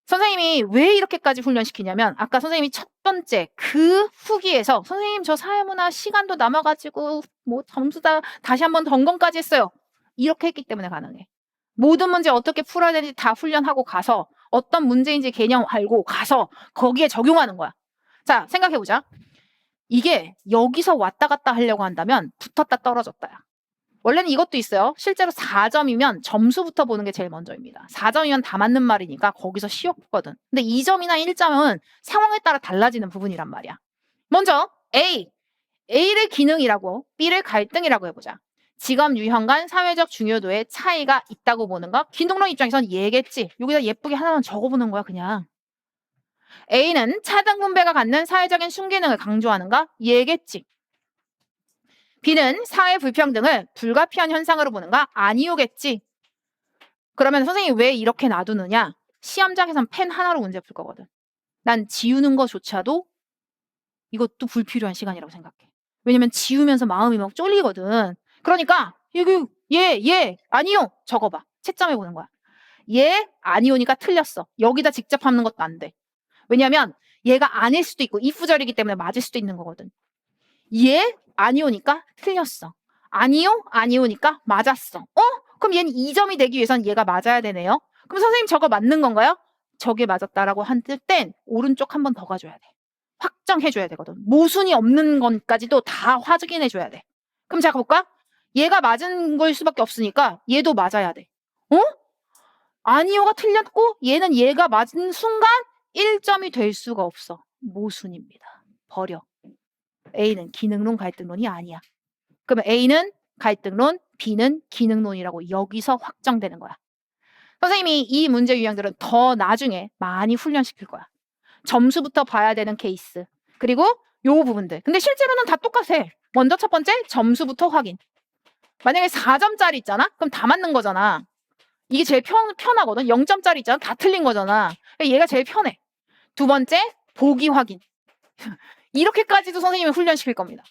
선생님이 왜 이렇게까지 훈련시키냐면 아까 선생님이 첫 번째 그 후기에서 선생님 저 사회문화 시간도 남아가지고 뭐 점수 다 다시 한번 점검까지 했어요. 이렇게 했기 때문에 가능해. 모든 문제 어떻게 풀어야 되는지 다 훈련하고 가서 어떤 문제인지 개념 알고 가서 거기에 적용하는 거야. 자, 생각해보자. 이게 여기서 왔다 갔다 하려고 한다면 붙었다 떨어졌다야. 원래는 이것도 있어요. 실제로 4점이면 점수부터 보는 게 제일 먼저입니다. 4점이면 다 맞는 말이니까 거기서 쉬웠거든. 근데 2점이나 1점은 상황에 따라 달라지는 부분이란 말이야. 먼저 A를 기능이라고 B를 갈등이라고 해보자. 직업 유형 간 사회적 중요도의 차이가 있다고 보는 거. 기능론 입장에선 얘겠지. 여기다 예쁘게 하나만 적어보는 거야 그냥. A는 차등 분배가 갖는 사회적인 순기능을 강조하는가? 얘겠지. B는 사회 불평등을 불가피한 현상으로 보는가? 아니오겠지. 그러면 선생님이 왜 이렇게 놔두느냐? 시험장에선 펜 하나로 문제 풀 거거든. 난 지우는 거조차도 이것도 불필요한 시간이라고 생각해. 왜냐면 지우면서 마음이 막 쫄리거든. 그러니까 여기 얘 아니요 적어봐. 채점해 보는 거야. 얘 아니오니까 틀렸어. 여기다 직접 하는 것도 안 돼. 왜냐면 얘가 아닐 수도 있고 if절이기 때문에 맞을 수도 있는 거거든. 얘 아니오니까 틀렸어. 아니오니까 맞았어. 그럼 얘는 2점이 되기 위해선 얘가 맞아야 되네요. 그럼 선생님 저거 맞는 건가요? 저게 맞았다라고 할 땐 오른쪽 한 번 더 가줘야 돼. 확정해줘야 되거든. 모순이 없는 것까지도 다 확인해줘야 돼. 그럼 자 볼까? 얘가 맞은 걸 수밖에 없으니까 얘도 맞아야 돼. 아니오가 틀렸고 얘는 얘가 맞은 순간 1점이 될 수가 없어. 모순입니다. 버려. A는 기능론 갈등론이 아니야. 그러면 A는 갈등론, B는 기능론이라고 여기서 확정되는 거야. 선생님이 이 문제 유형들은 더 나중에 많이 훈련시킬 거야. 점수부터 봐야 되는 케이스. 그리고 요 부분들. 근데 실제로는 다 똑같아. 먼저 첫 번째 점수부터 확인. 만약에 4점짜리 있잖아? 그럼 다 맞는 거잖아. 이게 제일 편하거든. 0점짜리 있잖아? 다 틀린 거잖아. 얘가 제일 편해. 두 번째 보기 확인. 이렇게까지도 선생님이 훈련시킬 겁니다.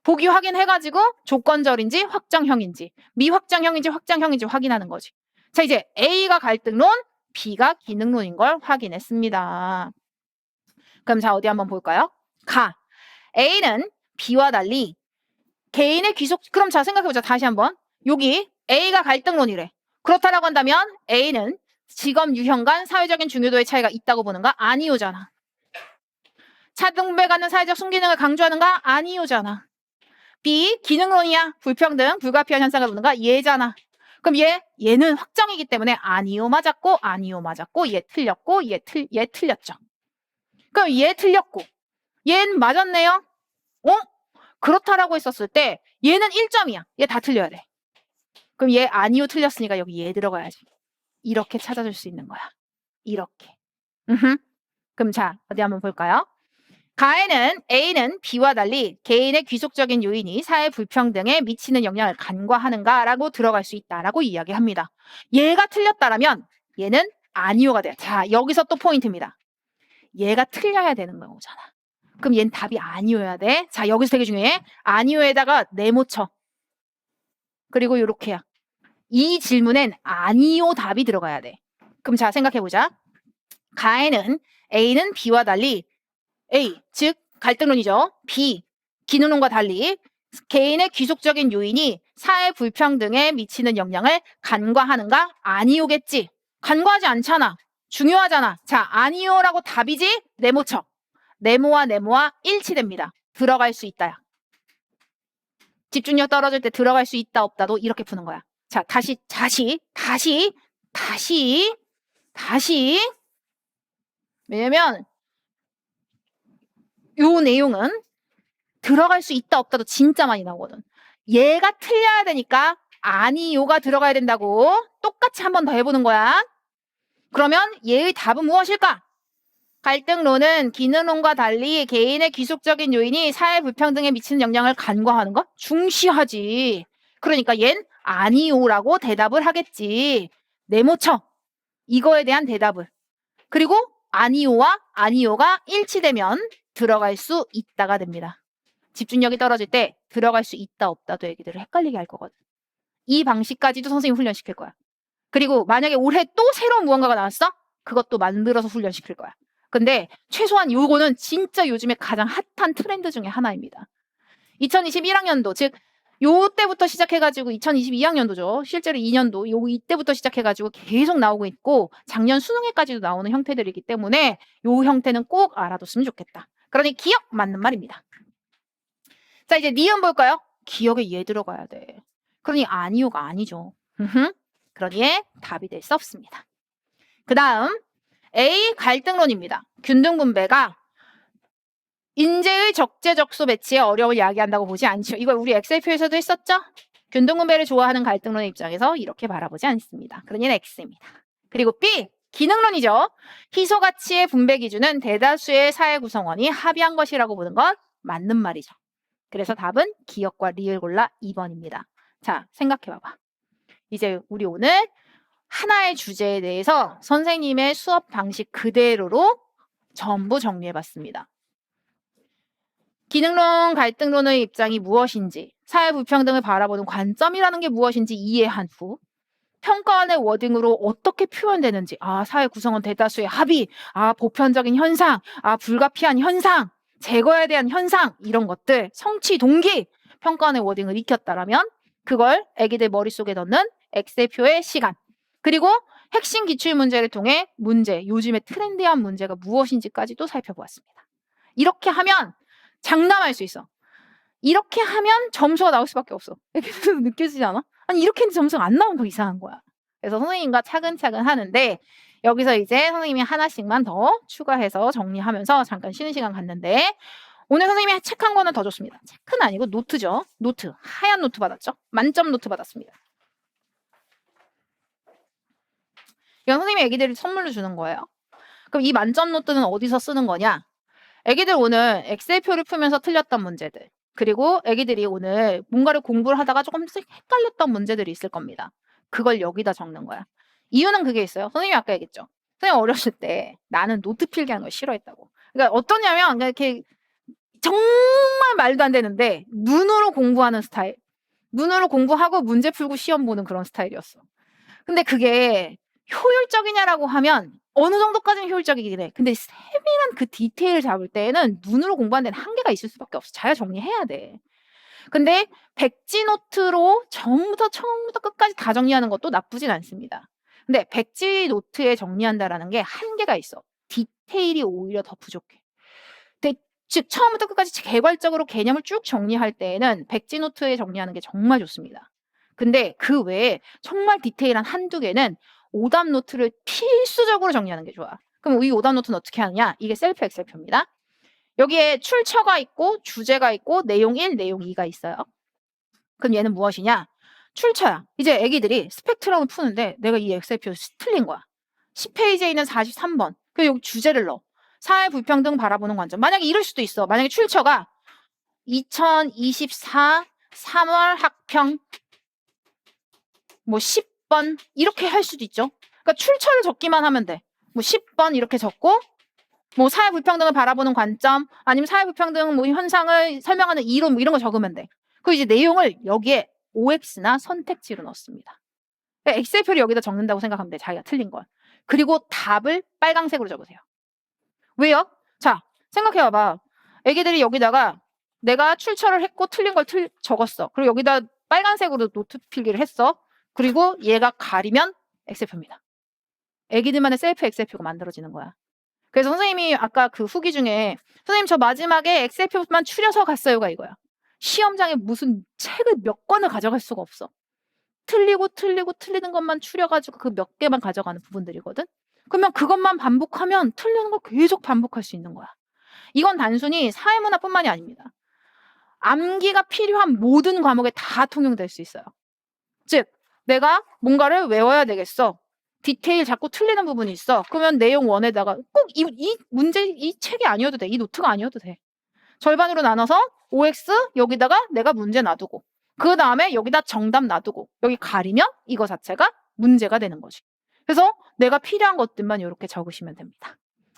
보기 확인해가지고 조건절인지 확정형인지 미확정형인지 확정형인지 확인하는 거지. 자, 이제 A가 갈등론, B가 기능론인 걸 확인했습니다. 그럼 자, 어디 한번 볼까요? A는 B와 달리 개인의 귀속, 그럼 자, 생각해보자. 다시 한번. 여기 A가 갈등론이래. 그렇다라고 한다면 A는 직업 유형 간 사회적인 중요도의 차이가 있다고 보는가? 아니오잖아. 차등배 갖는 사회적 순기능을 강조하는가? 아니오잖아. B, 기능론이야. 불평등, 불가피한 현상을 보는가? 얘잖아. 그럼 얘는 확정이기 때문에 아니오 맞았고, 아니오 맞았고, 얘 틀렸고, 얘 틀렸죠. 그럼 얘 틀렸고, 얘는 맞았네요? 그렇다라고 했었을 때 얘는 1점이야. 얘 다 틀려야 돼. 그럼 얘 아니오 틀렸으니까 여기 얘 들어가야지. 이렇게 찾아줄 수 있는 거야. 이렇게. 그럼 자, 어디 한번 볼까요? A는 B와 달리 개인의 귀속적인 요인이 사회 불평등에 미치는 영향을 간과하는가라고 들어갈 수 있다라고 이야기합니다. 얘가 틀렸다라면 얘는 아니오가 돼요. 자, 여기서 또 포인트입니다. 얘가 틀려야 되는 거잖아. 그럼 얘는 답이 아니어야 돼. 자, 여기서 되게 중요해. 아니오에다가 네모 쳐. 그리고 요렇게야. 이 질문엔 아니오 답이 들어가야 돼. 그럼 자, 생각해보자. A는 B와 달리 A, 즉 갈등론이죠. B, 기능론과 달리 개인의 귀속적인 요인이 사회 불평등에 미치는 영향을 간과하는가? 아니오겠지. 간과하지 않잖아. 중요하잖아. 자, 아니오라고 답이지? 네모 쳐. 네모와 일치됩니다. 들어갈 수 있다야. 집중력 떨어질 때 들어갈 수 있다 없다도 이렇게 푸는 거야. 자, 다시. 왜냐면 요 내용은 들어갈 수 있다 없다도 진짜 많이 나오거든. 얘가 틀려야 되니까 아니요가 들어가야 된다고 똑같이 한 번 더 해보는 거야. 그러면 얘의 답은 무엇일까? 갈등론은 기능론과 달리 개인의 귀속적인 요인이 사회 불평등에 미치는 영향을 간과하는 것? 중시하지. 그러니까 얜 아니요라고 대답을 하겠지. 네모쳐. 이거에 대한 대답을. 그리고 아니오와 아니오가 일치되면 들어갈 수 있다가 됩니다. 집중력이 떨어질 때 들어갈 수 있다 없다도 얘기들을 헷갈리게 할 거거든. 이 방식까지도 선생님 훈련시킬 거야. 그리고 만약에 올해 또 새로운 무언가가 나왔어? 그것도 만들어서 훈련시킬 거야. 근데 최소한 요거는 진짜 요즘에 가장 핫한 트렌드 중에 하나입니다. 2021학년도 즉 요때부터 시작해가지고 2022학년도죠. 실제로 2년도 이때부터 시작해가지고 계속 나오고 있고 작년 수능에까지도 나오는 형태들이기 때문에 요 형태는 꼭 알아뒀으면 좋겠다. 그러니 기억 맞는 말입니다. 자, 이제 니은 볼까요? 기억에 얘 들어가야 돼. 그러니 아니오가 아니죠. 그러니 답이 될 수 없습니다. 그 다음 A 갈등론입니다. 균등분배가 인재의 적재적소 배치에 어려움을 야기한다고 보지 않죠. 이걸 우리 엑셀표에서도 했었죠? 균등분배를 좋아하는 갈등론의 입장에서 이렇게 바라보지 않습니다. 그러니 X입니다. 그리고 B, 기능론이죠. 희소가치의 분배 기준은 대다수의 사회 구성원이 합의한 것이라고 보는 건 맞는 말이죠. 그래서 답은 기억과 리을 골라 2번입니다. 자, 생각해봐봐. 이제 우리 오늘 하나의 주제에 대해서 선생님의 수업 방식 그대로로 전부 정리해봤습니다. 기능론, 갈등론의 입장이 무엇인지, 사회 불평등을 바라보는 관점이라는 게 무엇인지 이해한 후 평가원의 워딩으로 어떻게 표현되는지, 사회 구성원 대다수의 합의, 보편적인 현상, 불가피한 현상, 제거에 대한 현상, 이런 것들, 성취 동기, 평가원의 워딩을 익혔다라면 그걸 애기들 머릿속에 넣는 엑셀표의 시간, 그리고 핵심 기출문제를 통해 문제, 요즘의 트렌디한 문제가 무엇인지까지도 살펴보았습니다. 이렇게 하면 장담할 수 있어. 이렇게 하면 점수가 나올 수밖에 없어. 이렇게 느껴지지 않아? 아니 이렇게 했는데 점수가 안 나오면 더 이상한 거야. 그래서 선생님과 차근차근 하는데 여기서 이제 선생님이 하나씩만 더 추가해서 정리하면서 잠깐 쉬는 시간 갖는데 오늘 선생님이 책한 거는 더 좋습니다. 책은 아니고 노트죠. 노트. 하얀 노트 받았죠? 만점 노트 받았습니다. 이건 선생님이 애기들이 선물로 주는 거예요. 그럼 이 만점 노트는 어디서 쓰는 거냐? 애기들 오늘 엑셀표를 풀면서 틀렸던 문제들 그리고 애기들이 오늘 뭔가를 공부를 하다가 조금씩 헷갈렸던 문제들이 있을 겁니다. 그걸 여기다 적는 거야. 이유는 그게 있어요. 선생님이 아까 얘기했죠. 선생님 어렸을 때 나는 노트 필기하는 걸 싫어했다고. 그러니까 어떠냐면 이렇게 정말 말도 안 되는데 눈으로 공부하는 스타일. 눈으로 공부하고 문제 풀고 시험 보는 그런 스타일이었어. 근데 그게 효율적이냐라고 하면 어느 정도까지는 효율적이긴 해. 근데 세밀한 그 디테일 잡을 때에는 눈으로 공부하는 데는 한계가 있을 수밖에 없어. 잘 정리해야 돼. 근데 백지 노트로 처음부터 끝까지 다 정리하는 것도 나쁘진 않습니다. 근데 백지 노트에 정리한다라는 게 한계가 있어. 디테일이 오히려 더 부족해. 즉 처음부터 끝까지 개괄적으로 개념을 쭉 정리할 때에는 백지 노트에 정리하는 게 정말 좋습니다. 근데 그 외에 정말 디테일한 한두 개는 오답 노트를 필수적으로 정리하는 게 좋아. 그럼 이 오답 노트는 어떻게 하느냐? 이게 셀프 엑셀표입니다. 여기에 출처가 있고 주제가 있고 내용 1, 내용 2가 있어요. 그럼 얘는 무엇이냐? 출처야. 이제 애기들이 스펙트럼을 푸는데 내가 이 엑셀표 틀린 거야. 10페이지에 있는 43번. 그래서 여기 주제를 넣어. 사회 불평등 바라보는 관점. 만약에 이럴 수도 있어. 만약에 출처가 2024 3월 학평 뭐 10번 이렇게 할 수도 있죠. 그러니까 출처를 적기만 하면 돼. 뭐 10번 이렇게 적고 뭐 사회 불평등을 바라보는 관점 아니면 사회 불평등 뭐 현상을 설명하는 이론 뭐 이런 거 적으면 돼. 그 이제 내용을 여기에 OX나 선택지로 넣습니다. 그러니까 엑셀표를 여기다 적는다고 생각하면 돼. 자기가 틀린 걸. 그리고 답을 빨강색으로 적으세요. 왜요? 자, 생각해봐봐. 애기들이 여기다가 내가 출처를 했고 틀린 걸 적었어. 그리고 여기다 빨간색으로 노트 필기를 했어. 그리고 얘가 가리면 엑셀표입니다. 애기들만의 셀프 엑셀표가 만들어지는 거야. 그래서 선생님이 아까 그 후기 중에 선생님 저 마지막에 엑셀표만 추려서 갔어요가 이거야. 시험장에 무슨 책을 몇 권을 가져갈 수가 없어. 틀리는 것만 추려가지고 그 몇 개만 가져가는 부분들이거든. 그러면 그것만 반복하면 틀리는 걸 계속 반복할 수 있는 거야. 이건 단순히 사회문화뿐만이 아닙니다. 암기가 필요한 모든 과목에 다 통용될 수 있어요. 즉 내가 뭔가를 외워야 되겠어. 디테일 자꾸 틀리는 부분이 있어. 그러면 내용 원에다가 꼭 이 문제 이 책이 아니어도 돼. 이 노트가 아니어도 돼. 절반으로 나눠서 OX 여기다가 내가 문제 놔두고 그 다음에 여기다 정답 놔두고 여기 가리면 이거 자체가 문제가 되는 거지. 그래서 내가 필요한 것들만 이렇게 적으시면 됩니다.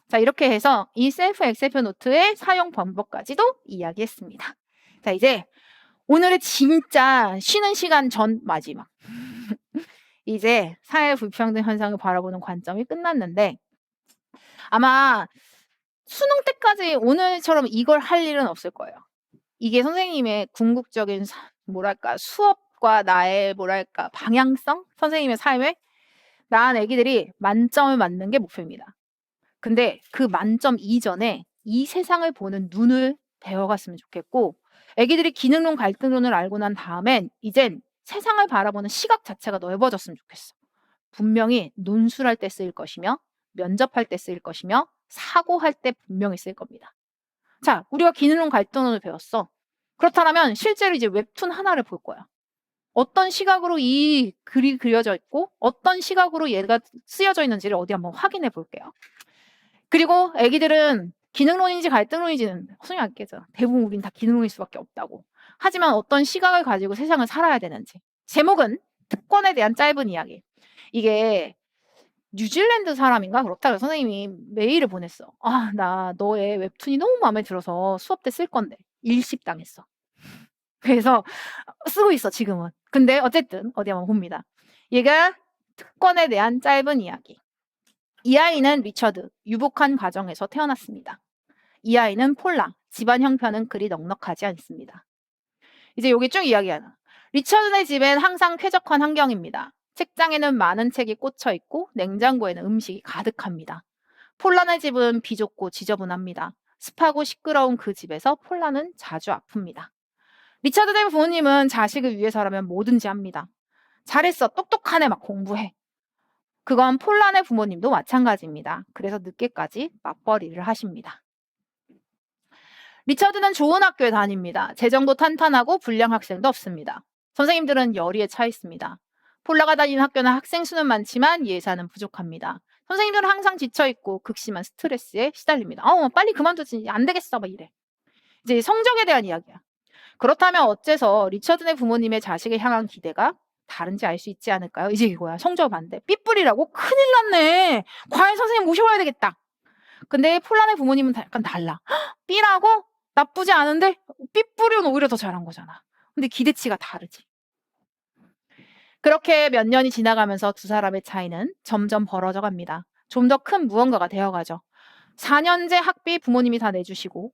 자, 이렇게 해서 이 셀프 엑셀표 노트의 사용 방법까지도 이야기했습니다. 자, 이제 오늘의 진짜 쉬는 시간 전 마지막. 이제 사회 불평등 현상을 바라보는 관점이 끝났는데 아마 수능 때까지 오늘처럼 이걸 할 일은 없을 거예요. 이게 선생님의 궁극적인 뭐랄까 수업과 나의 뭐랄까 방향성? 선생님의 삶에 낳은 애기들이 만점을 맞는 게 목표입니다. 근데 그 만점 이전에 이 세상을 보는 눈을 배워갔으면 좋겠고 애기들이 기능론 갈등론을 알고 난 다음엔 이젠 세상을 바라보는 시각 자체가 넓어졌으면 좋겠어. 분명히 논술할 때 쓰일 것이며 면접할 때 쓰일 것이며 사고할 때 분명히 쓰일 겁니다. 자, 우리가 기능론 갈등론을 배웠어. 그렇다면 실제로 이제 웹툰 하나를 볼 거야. 어떤 시각으로 이 글이 그려져 있고 어떤 시각으로 얘가 쓰여져 있는지를 어디 한번 확인해 볼게요. 그리고 애기들은 기능론인지 갈등론인지는 선생님 안 깨져. 대부분 우린 다 기능론일 수밖에 없다고. 하지만 어떤 시각을 가지고 세상을 살아야 되는지. 제목은 특권에 대한 짧은 이야기. 이게 뉴질랜드 사람인가 그렇다고 선생님이 메일을 보냈어. 아, 나 너의 웹툰이 너무 마음에 들어서 수업 때 쓸 건데 일십당했어. 그래서 쓰고 있어 지금은. 근데 어쨌든 어디 한번 봅니다. 얘가 특권에 대한 짧은 이야기. 이 아이는 리처드, 유복한 가정에서 태어났습니다. 이 아이는 폴라, 집안 형편은 그리 넉넉하지 않습니다. 이제 여기 쭉 이야기하나. 리처드네 집엔 항상 쾌적한 환경입니다. 책장에는 많은 책이 꽂혀 있고 냉장고에는 음식이 가득합니다. 폴라네 집은 비좁고 지저분합니다. 습하고 시끄러운 그 집에서 폴라는 자주 아픕니다. 리처드네 부모님은 자식을 위해서라면 뭐든지 합니다. 잘했어, 똑똑한 애 막 공부해. 그건 폴란의 부모님도 마찬가지입니다. 그래서 늦게까지 맞벌이를 하십니다. 리처드는 좋은 학교에 다닙니다. 재정도 탄탄하고 불량 학생도 없습니다. 선생님들은 열의에 차 있습니다. 폴라가 다니는 학교는 학생 수는 많지만 예산은 부족합니다. 선생님들은 항상 지쳐있고 극심한 스트레스에 시달립니다. 빨리 그만두지. 안 되겠어. 막 이래. 이제 성적에 대한 이야기야. 그렇다면 어째서 리처드네 부모님의 자식을 향한 기대가 다른지 알 수 있지 않을까요? 이제 이거야. 성적 반대. 삐뿔이라고? 큰일 났네. 과외 선생님 모셔와야 되겠다. 근데 폴란의 부모님은 약간 달라. B라고? 나쁘지 않은데 삐뿌리는 오히려 더 잘한 거잖아. 근데 기대치가 다르지. 그렇게 몇 년이 지나가면서 두 사람의 차이는 점점 벌어져 갑니다. 좀 더 큰 무언가가 되어가죠. 4년제 학비 부모님이 다 내주시고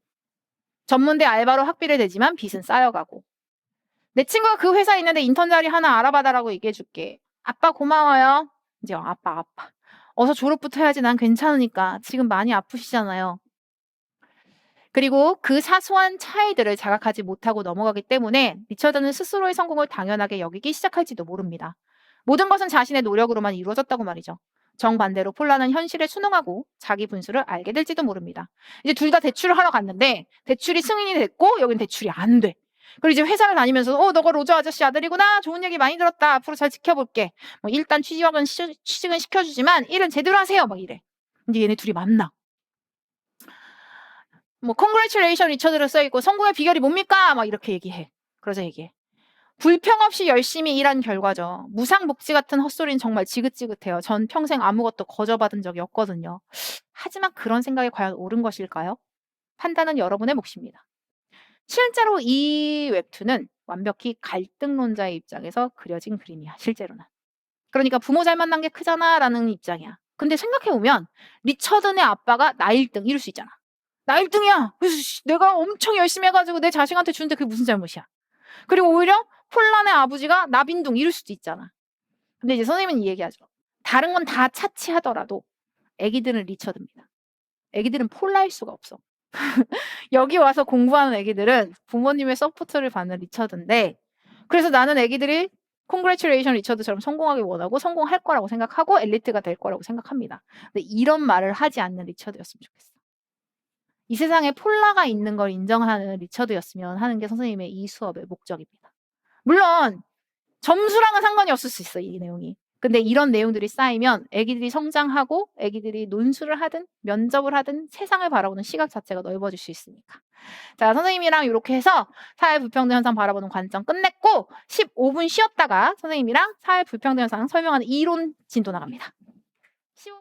전문대 알바로 학비를 내지만 빚은 쌓여가고 내 친구가 그 회사에 있는데 인턴 자리 하나 알아봐달라고 얘기해줄게. 아빠 고마워요. 이제 아빠. 어서 졸업부터 해야지. 난 괜찮으니까. 지금 많이 아프시잖아요. 그리고 그 사소한 차이들을 자각하지 못하고 넘어가기 때문에 리처드는 스스로의 성공을 당연하게 여기기 시작할지도 모릅니다. 모든 것은 자신의 노력으로만 이루어졌다고 말이죠. 정반대로 폴라는 현실에 순응하고 자기 분수를 알게 될지도 모릅니다. 이제 둘 다 대출을 하러 갔는데 대출이 승인이 됐고 여긴 대출이 안 돼. 그리고 이제 회사를 다니면서 너가 로저 아저씨 아들이구나. 좋은 얘기 많이 들었다. 앞으로 잘 지켜볼게. 일단 취직은 시켜주지만 일은 제대로 하세요. 막 이래. 이제 얘네 둘이 만나. congratulation 리처드로 써있고 성공의 비결이 뭡니까? 막 이렇게 얘기해. 그러자 얘기해. 불평 없이 열심히 일한 결과죠. 무상복지 같은 헛소리는 정말 지긋지긋해요. 전 평생 아무것도 거저받은 적이 없거든요. 하지만 그런 생각이 과연 옳은 것일까요? 판단은 여러분의 몫입니다. 실제로 이 웹툰은 완벽히 갈등론자의 입장에서 그려진 그림이야. 실제로는. 그러니까 부모 잘 만난 게 크잖아 라는 입장이야. 근데 생각해보면 리처드네 아빠가 나 1등 이럴 수 있잖아. 나 1등이야. 그래서 내가 엄청 열심히 해가지고 내 자식한테 주는데 그게 무슨 잘못이야. 그리고 오히려 폴란의 아버지가 나 빈둥 이럴 수도 있잖아. 근데 이제 선생님은 이 얘기하죠. 다른 건 다 차치하더라도 애기들은 리처드입니다. 애기들은 폴라일 수가 없어. 여기 와서 공부하는 애기들은 부모님의 서포트를 받는 리처드인데 그래서 나는 애기들이 congratulation 리처드처럼 성공하길 원하고 성공할 거라고 생각하고 엘리트가 될 거라고 생각합니다. 근데 이런 말을 하지 않는 리처드였으면 좋겠어. 이 세상에 폴라가 있는 걸 인정하는 리처드였으면 하는 게 선생님의 이 수업의 목적입니다. 물론 점수랑은 상관이 없을 수 있어, 이 내용이. 근데 이런 내용들이 쌓이면 애기들이 성장하고 애기들이 논술을 하든 면접을 하든 세상을 바라보는 시각 자체가 넓어질 수 있으니까. 자, 선생님이랑 이렇게 해서 사회 불평등 현상 바라보는 관점 끝냈고 15분 쉬었다가 선생님이랑 사회 불평등 현상 설명하는 이론 진도 나갑니다. 15분